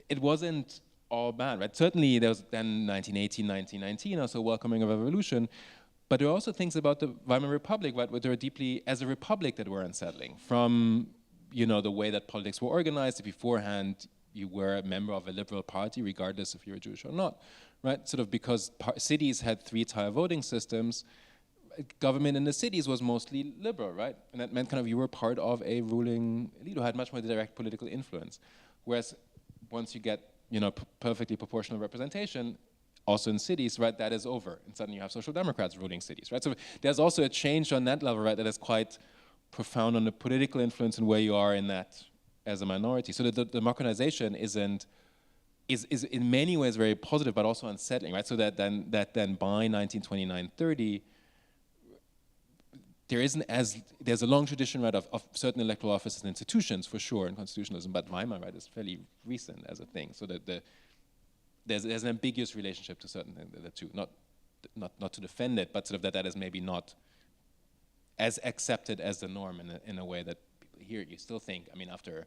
it wasn't all bad, right? Certainly there was then 1918, 1919, also welcoming of a revolution, but there are also things about the Weimar Republic, right, which are deeply, as a republic, that were unsettling. From, you know, the way that politics were organized. Beforehand, you were a member of a liberal party, regardless if you were Jewish or not, right? Sort of because cities had 3-tier voting systems, government in the cities was mostly liberal, right? And that meant kind of you were part of a ruling elite who had much more direct political influence. Whereas once you get, you know, perfectly proportional representation, also in cities, right, that is over. And suddenly you have social democrats ruling cities, right? So there's also a change on that level, right, that is quite profound on the political influence and where you are in that as a minority. So the democratization is in many ways very positive, but also unsettling, right? So that then by 1929-30, there's a long tradition, right, of certain electoral offices and institutions for sure in constitutionalism, but Weimar, right, is fairly recent as a thing. So that there's an ambiguous relationship to certain the two, not to defend it, but sort of that is maybe not as accepted as the norm in a way that here you still think. I mean, after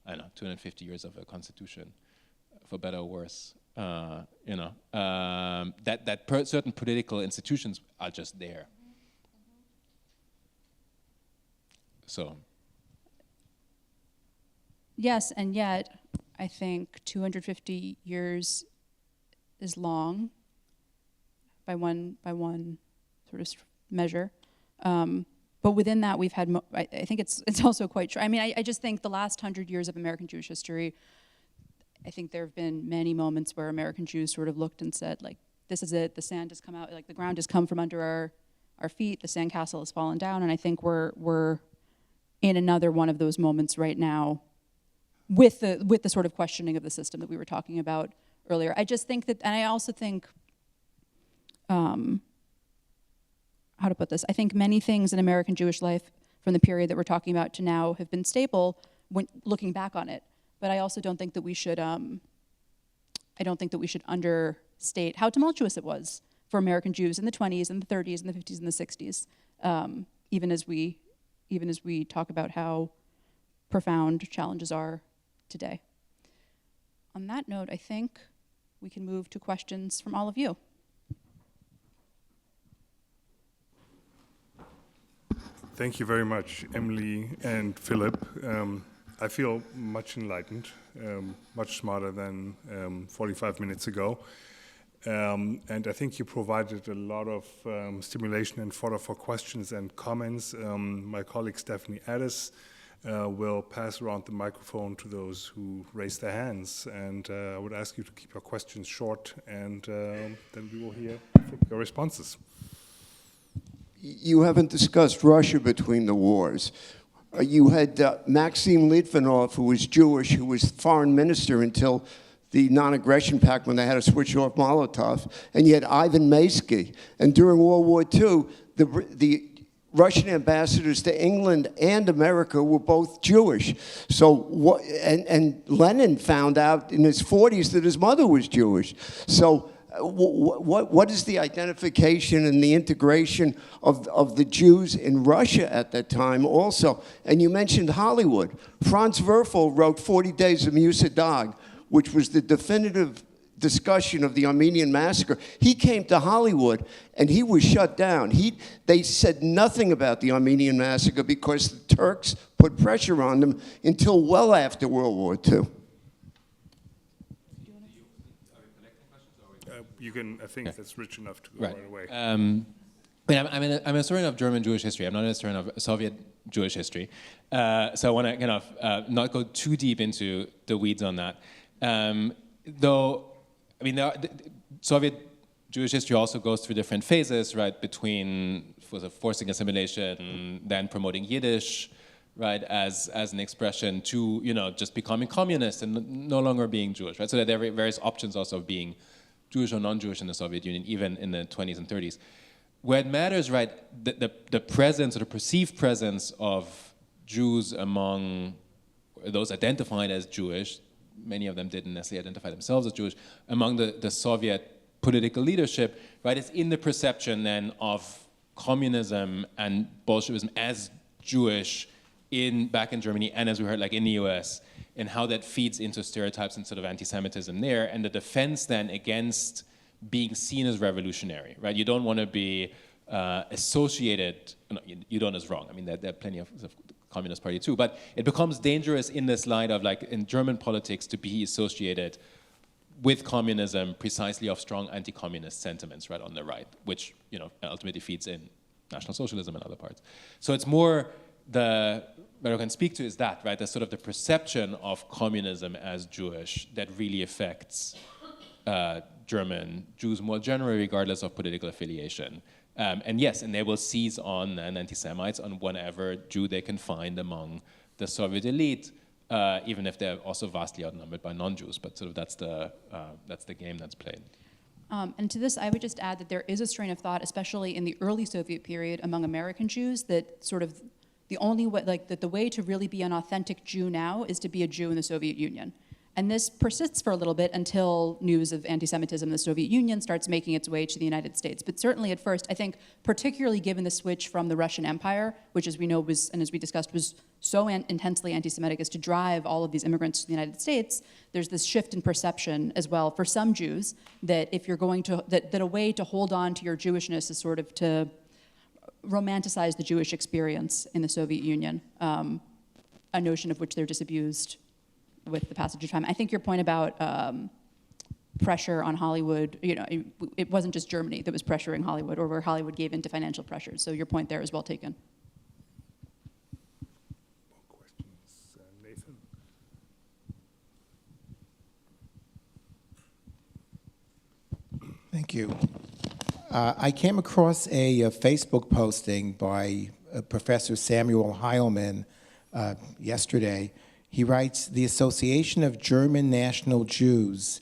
250 years of a constitution, for better or worse, you know, certain political institutions are just there. So. Yes, and yet I think 250 years is long by one sort of measure. But within that, we've had, I think it's also quite true. I mean, I just think the last 100 years of American Jewish history, I think there have been many moments where American Jews sort of looked and said, like, this is it, the sand has come out, like the ground has come from under our feet, the sandcastle has fallen down, and I think we're in another one of those moments right now with the sort of questioning of the system that we were talking about earlier. I just think that, and I also think how to put this? I think many things in American Jewish life from the period that we're talking about to now have been stable when looking back on it. But I also don't think that we should, understate how tumultuous it was for American Jews in the 20s and the 30s and the 50s and the 60s, even as we talk about how profound challenges are today. On that note, I think we can move to questions from all of you. Thank you very much, Emily and Philip. I feel much enlightened, much smarter than 45 minutes ago. And I think you provided a lot of stimulation and fodder for questions and comments. My colleague Stephanie Addis will pass around the microphone to those who raise their hands. And I would ask you to keep your questions short, and then we will hear your responses. You haven't discussed Russia between the wars. You had Maxim Litvinov, who was Jewish, who was foreign minister until the non-aggression pact when they had to switch off Molotov, and you had Ivan Maysky. And during World War II, the Russian ambassadors to England and America were both Jewish. So, and Lenin found out in his 40s that his mother was Jewish. So what is the identification and the integration of the Jews in Russia at that time also? And you mentioned Hollywood. Franz Werfel wrote 40 Days of Musa Dog, which was the definitive discussion of the Armenian massacre. He came to Hollywood and he was shut down. They said nothing about the Armenian massacre because the Turks put pressure on them until well after World War II. You can, I think that's rich enough to go right away. I'm a historian of German Jewish history. I'm not a historian of Soviet Jewish history. So I want to kind of not go too deep into the weeds on that. Though, I mean, Soviet Jewish history also goes through different phases, right? Between forcing assimilation, then promoting Yiddish, right, as an expression to, just becoming communist and no longer being Jewish, right? So that there are various options also of being Jewish or non-Jewish in the Soviet Union, even in the 20s and 30s. Where it matters, right, the presence or the perceived presence of Jews among those identified as Jewish, many of them didn't necessarily identify themselves as Jewish, among the Soviet political leadership, right, is in the perception then of communism and Bolshevism as Jewish back in Germany, and as we heard, like in the US, and how that feeds into stereotypes and sort of anti-Semitism there, and the defense then against being seen as revolutionary, right? You don't want to be associated, you don't is wrong. I mean, there are plenty of the Communist Party too, but it becomes dangerous in this light of, like, in German politics to be associated with communism precisely of strong anti-communist sentiments, right, on the right, which, ultimately feeds in National Socialism and other parts. So it's more what I can speak to is that, right, the sort of the perception of communism as Jewish that really affects German Jews more generally, regardless of political affiliation. And yes, and they will seize on anti-Semites, on whatever Jew they can find among the Soviet elite, even if they're also vastly outnumbered by non-Jews. But sort of that's the game that's played. And to this, I would just add that there is a strain of thought, especially in the early Soviet period among American Jews, that sort of the only way, that the way to really be an authentic Jew now is to be a Jew in the Soviet Union. And this persists for a little bit until news of anti-Semitism in the Soviet Union starts making its way to the United States. But certainly at first, I think, particularly given the switch from the Russian Empire, which, as we know was, and as we discussed, was so intensely anti-Semitic as to drive all of these immigrants to the United States, there's this shift in perception as well for some Jews that if you're going to, that a way to hold on to your Jewishness is sort of to romanticize the Jewish experience in the Soviet Union, a notion of which they're disabused with the passage of time. I think your point about pressure on Hollywood, it wasn't just Germany that was pressuring Hollywood, or where Hollywood gave in to financial pressures. So your point there is well taken. More questions, Nathan? Thank you. I came across a Facebook posting by Professor Samuel Heilman yesterday. He writes, the Association of German National Jews,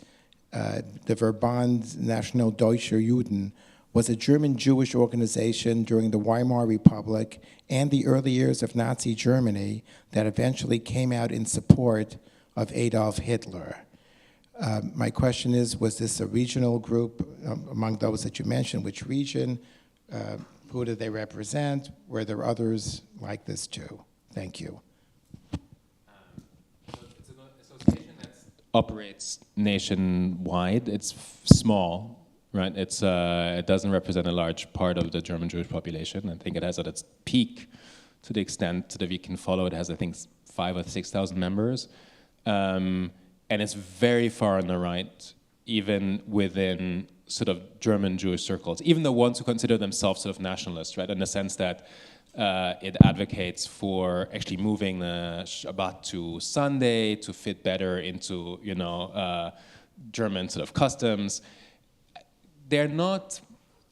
the Verband National Deutscher Juden, was a German Jewish organization during the Weimar Republic and the early years of Nazi Germany that eventually came out in support of Adolf Hitler. My question is, was this a regional group among those that you mentioned? Which region? Who did they represent? Were there others like this too? Thank you. So it's an association that operates nationwide. It's small, right? It doesn't represent a large part of the German Jewish population. I think it has at its peak, to the extent that we can follow, it has, I think, 5,000 or 6,000 members. And it's very far on the right, even within sort of German Jewish circles, even the ones who consider themselves sort of nationalists, right? In the sense that it advocates for actually moving the Shabbat to Sunday to fit better into, German sort of customs. They're not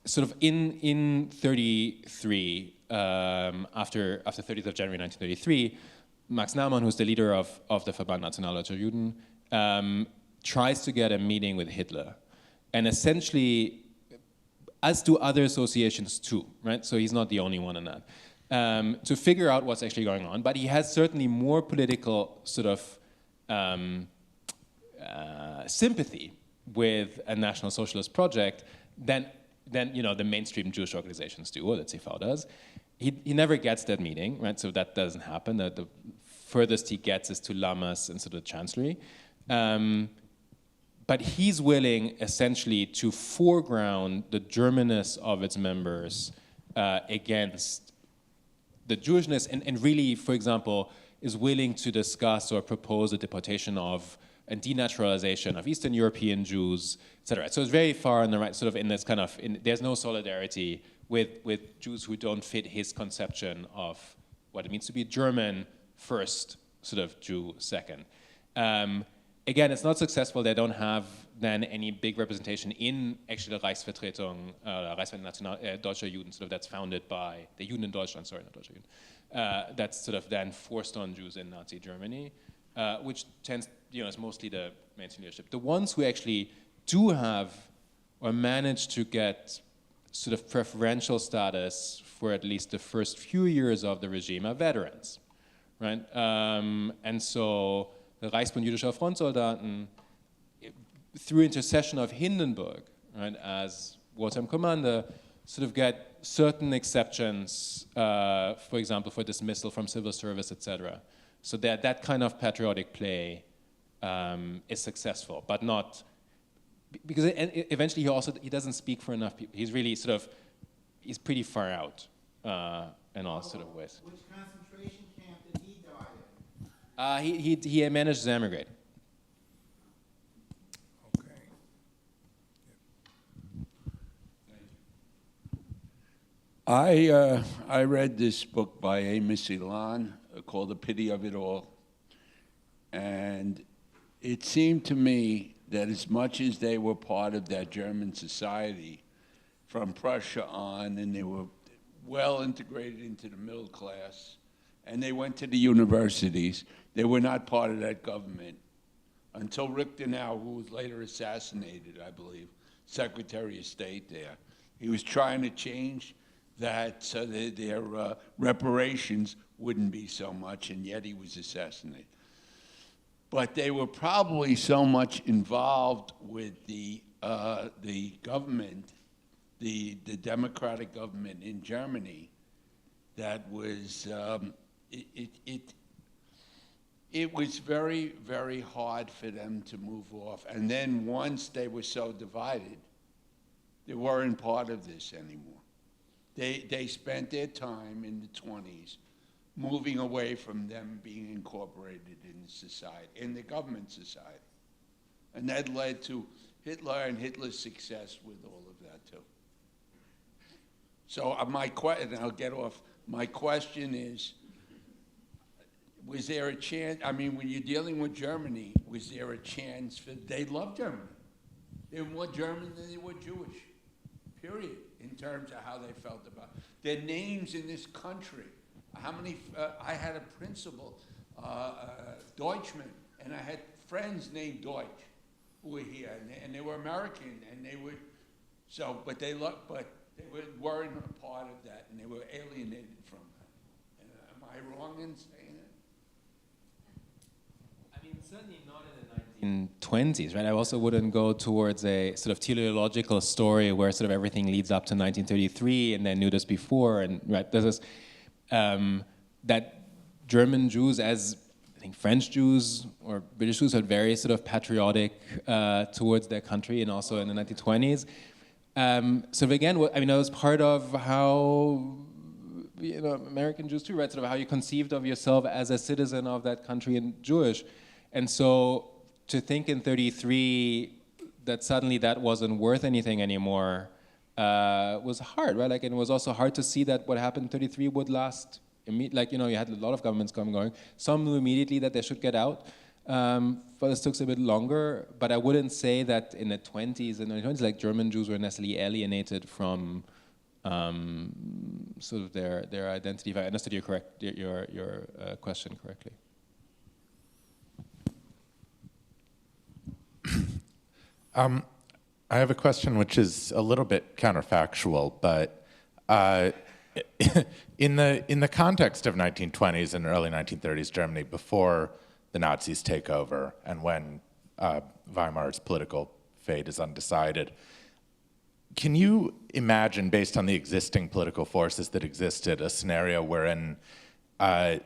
sort of in 33, after 30th of January 1933, Max Naumann, who's the leader of the Verband Nationaldeutscher Juden, tries to get a meeting with Hitler. And essentially, as do other associations too, right? So he's not the only one in that. To figure out what's actually going on, but he has certainly more political sort of sympathy with a National Socialist project than the mainstream Jewish organizations do, or the CV does. He never gets that meeting, right? So that doesn't happen. The furthest he gets is to Lammers and sort of Chancellery. But he's willing, essentially, to foreground the Germanness of its members against the Jewishness, and really, for example, is willing to discuss or propose a deportation of and denaturalization of Eastern European Jews, etc. So it's very far on the right, sort of in this kind of, there's no solidarity with Jews who don't fit his conception of what it means to be German first, sort of Jew second. Again, it's not successful. They don't have then any big representation in actually the Reichsvertretung, Reichsverband Deutscher Juden, sort of that's founded by the Juden in Deutschland, sorry, not Deutscher Juden. That's sort of then forced on Jews in Nazi Germany, which tends, is mostly the mainstream leadership. The ones who actually do have or manage to get sort of preferential status for at least the first few years of the regime are veterans, right? And so the Reichsbund Jüdischer Frontsoldaten, through intercession of Hindenburg, right, as wartime commander, sort of get certain exceptions, for example, for dismissal from civil service, etc. So that kind of patriotic play is successful, but not, because eventually he doesn't speak for enough people. He's really sort of, he's pretty far out in all sort of ways. Which concentration camp did he die in? He managed to emigrate. Okay. I read this book by Amos Elan called The Pity of It All. And it seemed to me that as much as they were part of that German society from Prussia on, and they were well integrated into the middle class, and they went to the universities, they were not part of that government until Richtenau, who was later assassinated, I believe, Secretary of State there. He was trying to change that so that their reparations wouldn't be so much, and yet he was assassinated. But they were probably so much involved with the government, the democratic government in Germany, that was it was very, very hard for them to move off. And then once they were so divided, they weren't part of this anymore. They spent their time in the 20s moving away from them being incorporated in society, in the government society. And that led to Hitler and Hitler's success with all of that too. So my question, I'll get off, my question is, was there a chance, I mean, when you're dealing with Germany, was there a chance for, they loved Germany. They were more German than they were Jewish, period, in terms of how they felt about it. Their names in this country, how many, I had a principal, Deutschman, and I had friends named Deutsch who were here, and they were American, and they were So, but they weren't a part of that, and they were alienated from that. Am I wrong in saying it? I mean, certainly not in the 1920s, right? I also wouldn't go towards a sort of teleological story where sort of everything leads up to 1933 and they knew this before, and right, this is that German Jews, as I think French Jews or British Jews, had very sort of patriotic towards their country, and also in the 1920s. So again, I mean, that was part of how, you know, American Jews too, right? Sort of how you conceived of yourself as a citizen of that country and Jewish. And so to think in 33 that suddenly that wasn't worth anything anymore was hard, right? Like, and it was also hard to see that what happened in 33 would last. Like, you know, you had a lot of governments going. Some knew immediately that they should get out. But it took a bit longer. But I wouldn't say that in the 20s and 20s, like, German Jews were necessarily alienated from sort of their identity. If I understood your question correctly. I have a question which is a little bit counterfactual, but in the context of 1920s and early 1930s Germany, before the Nazis take over and when Weimar's political fate is undecided, can you imagine, based on the existing political forces that existed, a scenario wherein the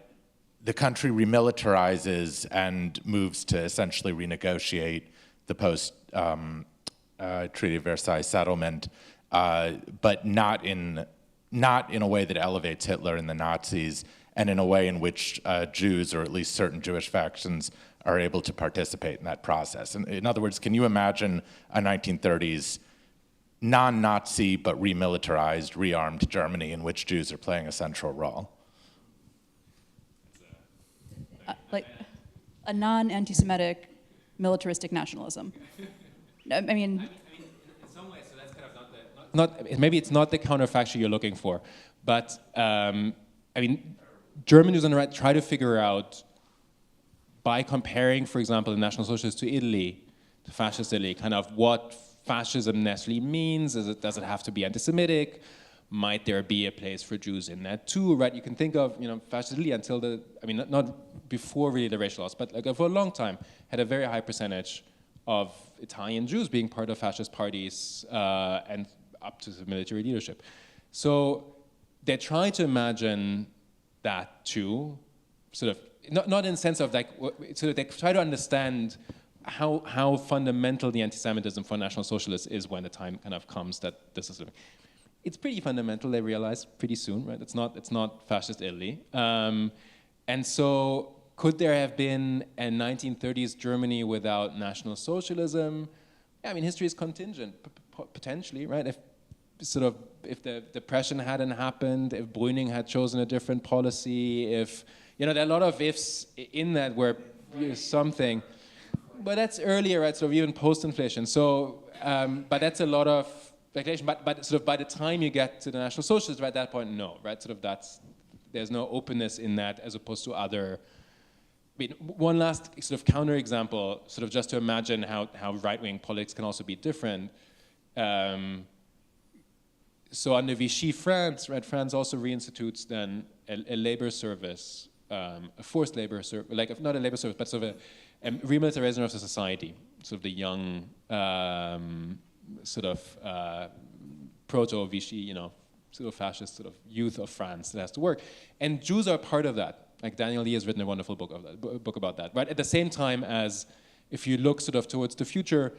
country remilitarizes and moves to essentially renegotiate the post-Treaty of Versailles settlement, but not in a way that elevates Hitler and the Nazis, and in a way in which Jews, or at least certain Jewish factions, are able to participate in that process? In other words, can you imagine a 1930s non-Nazi but remilitarized, rearmed Germany in which Jews are playing a central role? Like a non-anti-Semitic militaristic nationalism. I mean, in some ways, so that's kind of not maybe it's not the counterfactual you're looking for, but I mean, German Jews on the right try to figure out, by comparing, for example, the National Socialists to Italy, to fascist Italy, kind of what fascism necessarily means. Does it have to be anti-Semitic? Might there be a place for Jews in that too, right? You can think of, you know, fascist Italy until not before really the racial laws, but like for a long time, had a very high percentage of Italian Jews being part of fascist parties and up to the military leadership. So they try to imagine that too, sort of, not in the sense of like, sort of they try to understand how fundamental the anti-Semitism for National Socialists is when the time kind of comes that this is living. It's pretty fundamental, they realize pretty soon, right? It's not fascist Italy. And so could there have been a 1930s Germany without National Socialism? Yeah, I mean, history is contingent, potentially, right? If the Depression hadn't happened, if Brüning had chosen a different policy, if, you know, there are a lot of ifs in that where something, but that's earlier, right? Sort of even post-inflation. So, but that's a lot of speculation. But sort of by the time you get to the National Socialists, right, at that point, no, right? Sort of there's no openness in that as opposed to other. I mean, one last sort of counterexample, sort of just to imagine how right-wing politics can also be different. So under Vichy France, right, France also reinstitutes then a labor service, a forced labor service, like not a labor service, but sort of a remilitarization of the society, sort of the young, sort of proto-Vichy, you know, sort of fascist sort of youth of France that has to work. And Jews are part of that. Like Daniel Lee has written a wonderful book about that, right? At the same time as, if you look sort of towards the future,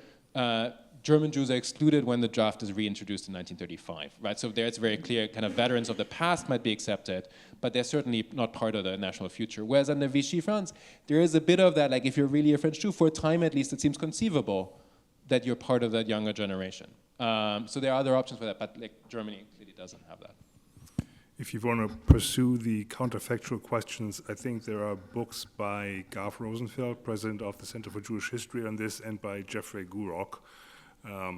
German Jews are excluded when the draft is reintroduced in 1935, right? So there it's very clear, kind of veterans of the past might be accepted, but they're certainly not part of the national future. Whereas under Vichy France, there is a bit of that, like if you're really a French Jew, for a time at least, it seems conceivable that you're part of that younger generation. So there are other options for that, but like Germany clearly doesn't have that. If you want to pursue the counterfactual questions, I think there are books by Garth Rosenfeld, president of the Center for Jewish History, on this, and by Jeffrey Gurok.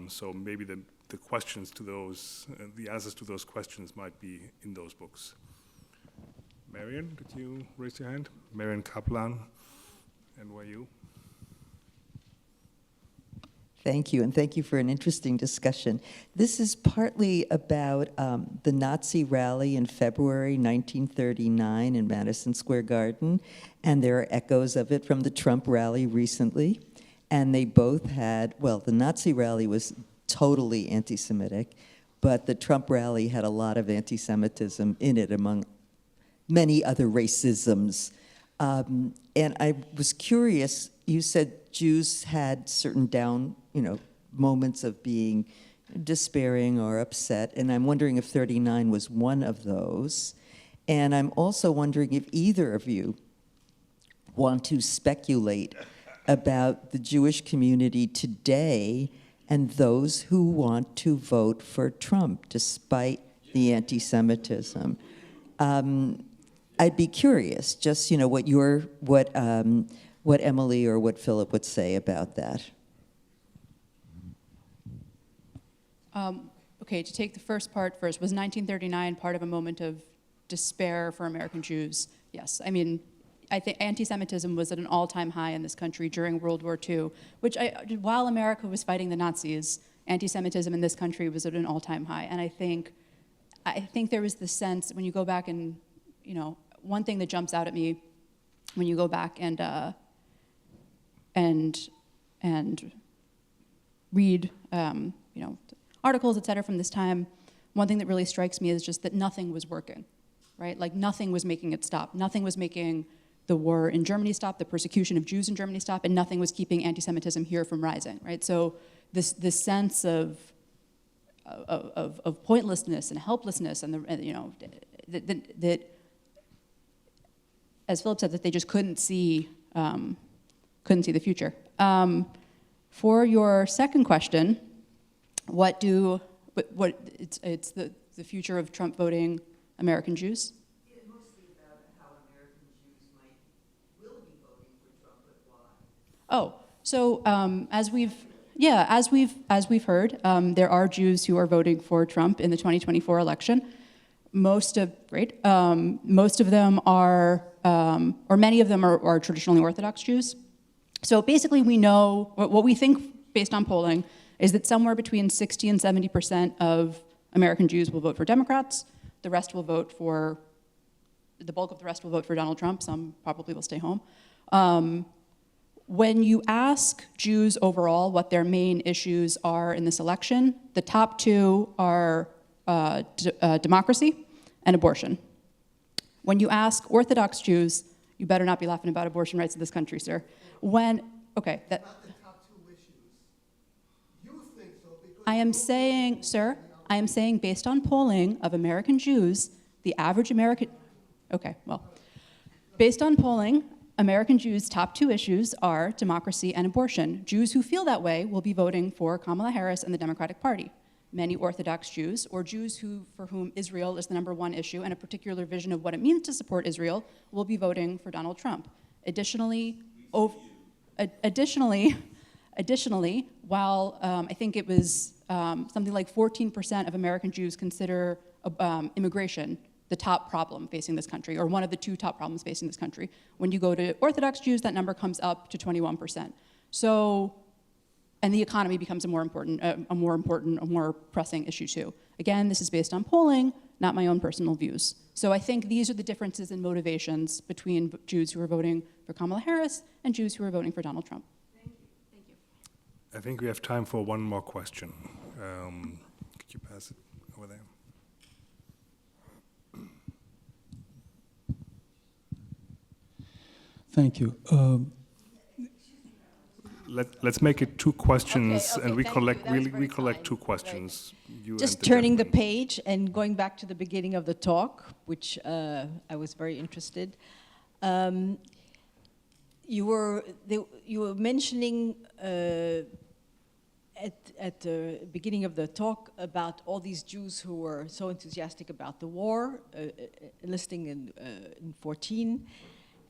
So maybe the questions to those, the answers to those questions might be in those books. Marion, did you raise your hand? Marion Kaplan, and were you? Thank you, and thank you for an interesting discussion. This is partly about the Nazi rally in February 1939 in Madison Square Garden, and there are echoes of it from the Trump rally recently. And they both had, well, the Nazi rally was totally anti-Semitic, but the Trump rally had a lot of anti-Semitism in it, among many other racisms. And I was curious, you said Jews had certain moments of being despairing or upset, and I'm wondering if 39 was one of those. And I'm also wondering if either of you want to speculate about the Jewish community today and those who want to vote for Trump despite the anti-Semitism. I'd be curious, just what Emily or what Philip would say about that. Okay, to take the first part first, was 1939 part of a moment of despair for American Jews? Yes. I mean, I think anti-Semitism was at an all-time high in this country during World War II, while America was fighting the Nazis, anti-Semitism in this country was at an all-time high. And I think there was this sense, when you go back and, one thing that jumps out at me when you go back and read, articles, et cetera, from this time, one thing that really strikes me is just that nothing was working, right? Like nothing was making it stop. Nothing was making the war in Germany stop, the persecution of Jews in Germany stop, and nothing was keeping anti-Semitism here from rising, right? So this sense of pointlessness and helplessness, and that as Philip said, that they just couldn't see the future. For your second question, it's the future of Trump voting American Jews? Mostly about how American Jews will be voting for Trump, but why? Oh, so as we've heard, there are Jews who are voting for Trump in the 2024 election. Most of them are, or many of them are traditionally Orthodox Jews. So basically, we know what we think based on polling is that somewhere between 60 and 70% of American Jews will vote for Democrats. The bulk of the rest will vote for Donald Trump. Some probably will stay home. When you ask Jews overall what their main issues are in this election, the top two are democracy and abortion. When you ask Orthodox Jews, you better not be laughing about abortion rights in this country, sir. Not the top two issues. You think so because I am saying based on polling of American Jews, the average American, based on polling, American Jews' top two issues are democracy and abortion. Jews who feel that way will be voting for Kamala Harris and the Democratic Party. Many Orthodox Jews, or Jews for whom Israel is the number-one issue and a particular vision of what it means to support Israel, will be voting for Donald Trump. Additionally, while I think it was something like 14% of American Jews consider immigration the top problem facing this country, or one of the two top problems facing this country. When you go to Orthodox Jews, that number comes up to 21%. So, and the economy becomes a more pressing issue too. Again, this is based on polling, not my own personal views. So I think these are the differences in motivations between Jews who are voting for Kamala Harris and Jews who are voting for Donald Trump. Thank you. I think we have time for one more question. Could you pass it over there? Thank you. Let's make it two questions, Okay, and we collect kind. two questions. You Just and turning the gentleman. page and going back to the beginning of the talk, which I was very interested. You were mentioning at the beginning of the talk about all these Jews who were so enthusiastic about the war, enlisting in 14.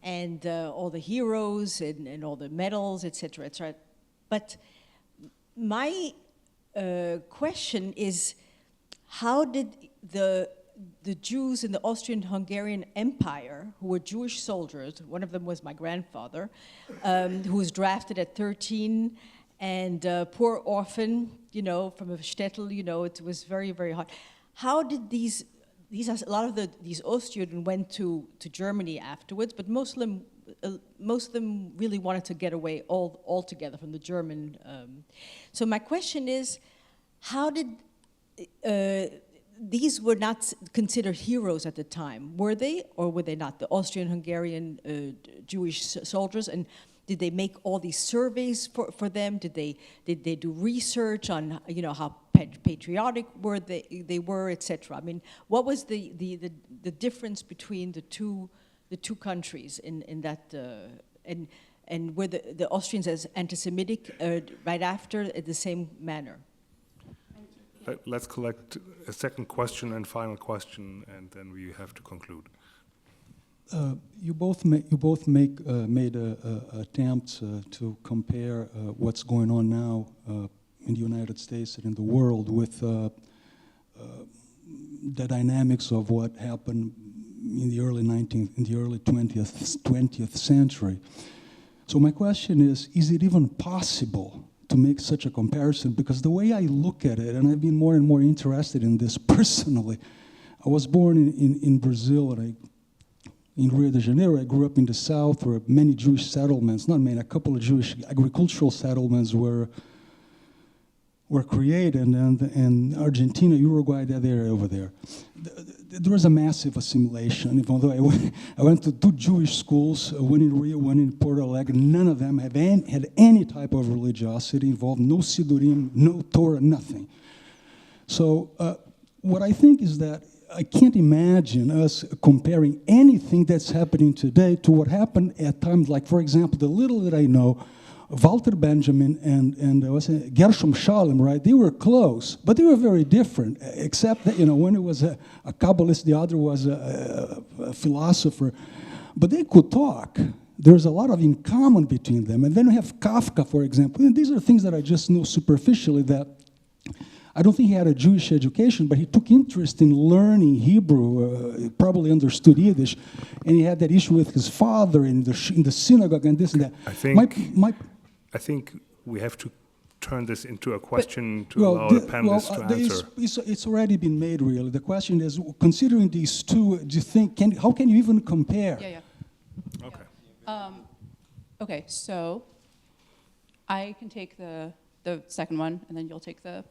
And all the heroes and all the medals, et cetera, et cetera. But my question is, how did the Jews in the Austrian-Hungarian Empire, who were Jewish soldiers, one of them was my grandfather, who was drafted at 13 and poor orphan, you know, from a shtetl, you know, it was very, very hard. How did these are, a lot of these Ostjuden went to Germany afterwards, but most of them really wanted to get away altogether from the German. So my question is, how did these were not considered heroes at the time, were they, or were they not? The Austrian-Hungarian Jewish soldiers, and did they make all these surveys for them? Did they do research on, you know, how patriotic were they were, etc.? I mean, what was the difference between the two countries in that and were the Austrians as anti-Semitic right after in the same manner? Let's collect a second question and final question, and then we have to conclude. You both made attempts to compare what's going on now in the United States and in the world with the dynamics of what happened in the early 20th century. So my question is it even possible to make such a comparison? Because the way I look at it, and I've been more and more interested in this personally, I was born in Brazil, and in Rio de Janeiro. I grew up in the south where many Jewish settlements, not many, a couple of Jewish agricultural settlements were created, and Argentina, Uruguay, that area over there. There was a massive assimilation, even though I went to 2 Jewish schools, one in Rio, one in Porto Alegre. None of them had any type of religiosity involved, no Sidurim, no Torah, nothing. So what I think is that I can't imagine us comparing anything that's happening today to what happened at times, like, for example, the little that I know, Walter Benjamin and Gershom Scholem, right? They were close, but they were very different, except that, you know, one was a Kabbalist, the other was a philosopher. But they could talk. There's a lot of in common between them. And then we have Kafka, for example. And these are things that I just know superficially, that I don't think he had a Jewish education, but he took interest in learning Hebrew, probably understood Yiddish, and he had that issue with his father in the synagogue and this and that. I think we have to turn this into a question to allow the panelists to answer. It's already been made, really. The question is, considering these two, do you think, how can you even compare? Yeah. Okay. Okay, so I can take the second one, and then you'll take the...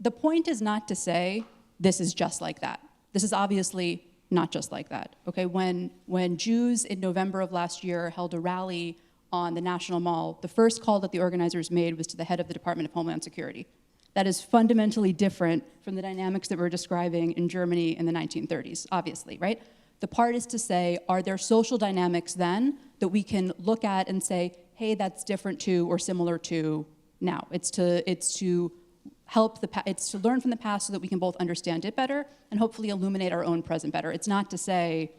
the point is not to say this is just like that. This is obviously not just like that. Okay, when Jews in November of last year held a rally on the National Mall, the first call that the organizers made was to the head of the Department of Homeland Security. That is fundamentally different from the dynamics that we're describing in Germany in the 1930s, obviously, right? The part is to say, are there social dynamics then that we can look at and say, hey, that's different to or similar to now? It's to learn from the past so that we can both understand it better and hopefully illuminate our own present better. It's not to say,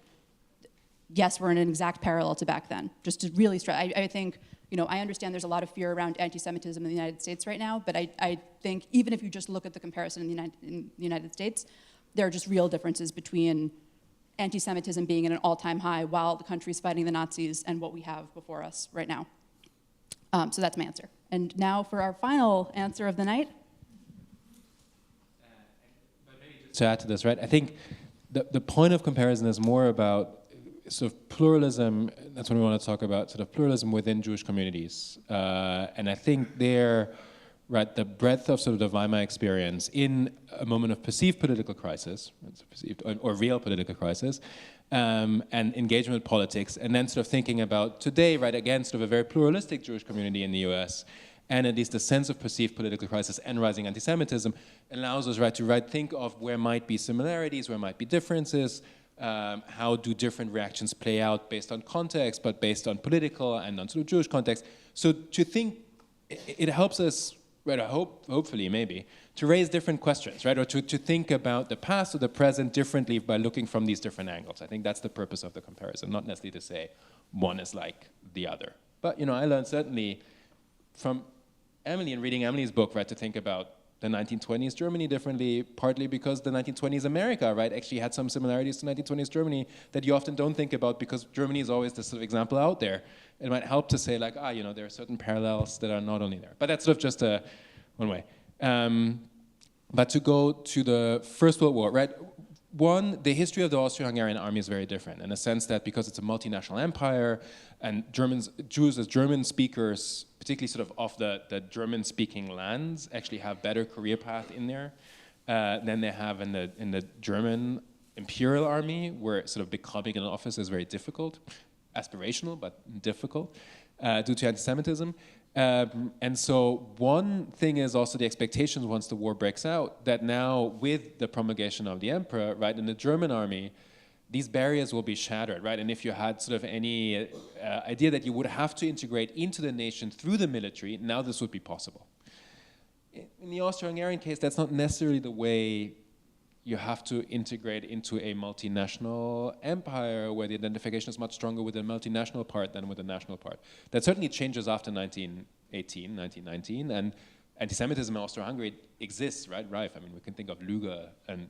yes, we're in an exact parallel to back then. Just to really stress, I think, you know, I understand there's a lot of fear around anti-Semitism in the United States right now, but I think even if you just look at the comparison in the United States, there are just real differences between anti-Semitism being at an all-time high while the country's fighting the Nazis and what we have before us right now. So that's my answer. And now for our final answer of the night. To add to this, right, I think the point of comparison is more about sort of pluralism. That's when we want to talk about sort of pluralism within Jewish communities. And I think there, right, the breadth of sort of the Weimar experience in a moment of perceived political crisis, perceived or real political crisis, and engagement with politics, and then sort of thinking about today, right, again, sort of a very pluralistic Jewish community in the US, and at least the sense of perceived political crisis and rising anti-Semitism allows us, right, to think of where might be similarities, where might be differences, how do different reactions play out based on context, but based on political and on sort of Jewish context. So to think, it helps us, right, hopefully maybe, to raise different questions, right, or to think about the past or the present differently by looking from these different angles. I think that's the purpose of the comparison, not necessarily to say one is like the other. But, you know, I learned certainly from Emily and reading Emily's book, right, to think about the 1920s Germany differently, partly because the 1920s America, right, actually had some similarities to 1920s Germany that you often don't think about because Germany is always this sort of example out there. It might help to say like, there are certain parallels that are not only there. But that's sort of just one way. But to go to the First World War, right? One, the history of the Austro-Hungarian army is very different in the sense that because it's a multinational empire and Jews as German speakers, particularly sort of the German-speaking lands, actually have better career path in there than they have in the German imperial army, where sort of becoming an officer is very difficult, aspirational but difficult due to anti-Semitism. And so one thing is also the expectations once the war breaks out, that now with the promulgation of the emperor, right, in the German army, these barriers will be shattered, right? And if you had sort of any idea that you would have to integrate into the nation through the military, now this would be possible. In the Austro-Hungarian case, that's not necessarily the way you have to integrate into a multinational empire where the identification is much stronger with the multinational part than with the national part. That certainly changes after 1918, 1919, and anti-Semitism in Austro-Hungary exists, right? Rife. I mean, we can think of Lüge and,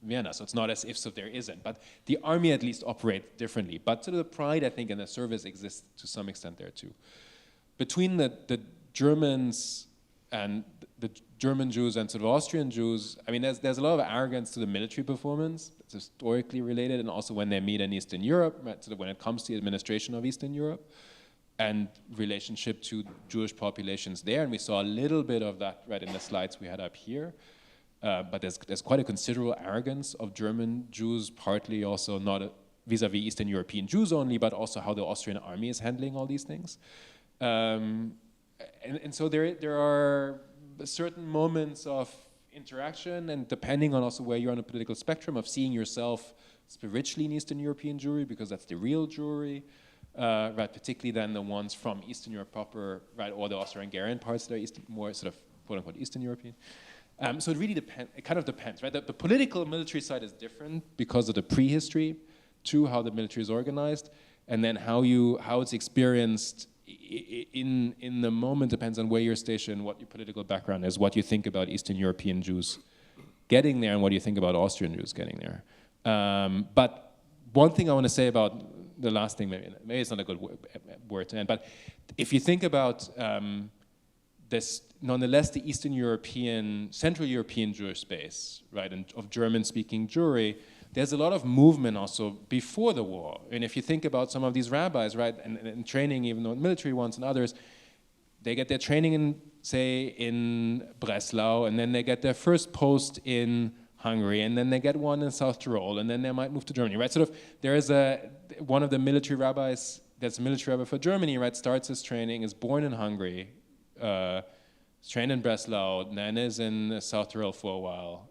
Vienna, so it's not as if so there isn't. But the army at least operates differently. But sort of the pride, I think, in the service exists to some extent there too. Between the Germans and the German Jews and sort of Austrian Jews, I mean, there's a lot of arrogance to the military performance. It's historically related, and also when they meet in Eastern Europe, right, sort of when it comes to the administration of Eastern Europe and relationship to Jewish populations there. And we saw a little bit of that right in the slides we had up here. But there's quite a considerable arrogance of German Jews, partly also not vis-a-vis Eastern European Jews only, but also how the Austrian army is handling all these things. And so there are certain moments of interaction, and depending on also where you're on the political spectrum, of seeing yourself spiritually in Eastern European Jewry, because that's the real Jewry, right? Particularly then the ones from Eastern Europe proper, right, or the Austro-Hungarian parts that are more sort of quote-unquote Eastern European. So it really depends. It kind of depends, right? The political military side is different because of the prehistory to how the military is organized, and then how it's experienced in the moment depends on where you're stationed, what your political background is, what you think about Eastern European Jews getting there, and what you think about Austrian Jews getting there. But one thing I want to say about the last thing, maybe it's not a good word to end, but if you think about this, nonetheless, the Eastern European, Central European Jewish space, right, and of German-speaking Jewry, there's a lot of movement also before the war. And if you think about some of these rabbis, right, and training, even though military ones and others, they get their training in Breslau, and then they get their first post in Hungary, and then they get one in South Tyrol, and then they might move to Germany, right? Sort of, there is one of the military rabbis, that's a military rabbi for Germany, right, starts his training, is born in Hungary, trained in Breslau, then is in South Tyrol for a while,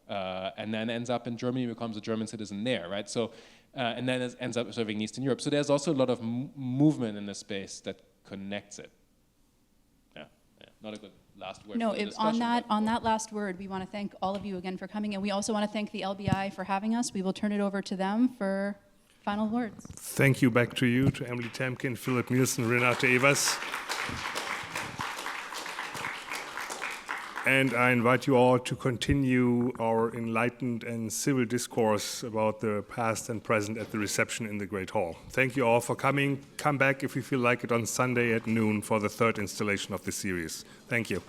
and then ends up in Germany, becomes a German citizen there, right? So, and then ends up serving in Eastern Europe. So there's also a lot of movement in the space that connects it. Yeah, not a good last word. No, for the on that last word, we want to thank all of you again for coming, and we also want to thank the LBI for having us. We will turn it over to them for final words. Thank you, back to you, to Emily Tamkin, Philipp Nielsen, Renate Evers. And I invite you all to continue our enlightened and civil discourse about the past and present at the reception in the Great Hall. Thank you all for coming. Come back if you feel like it on Sunday at noon for the third installation of this series. Thank you.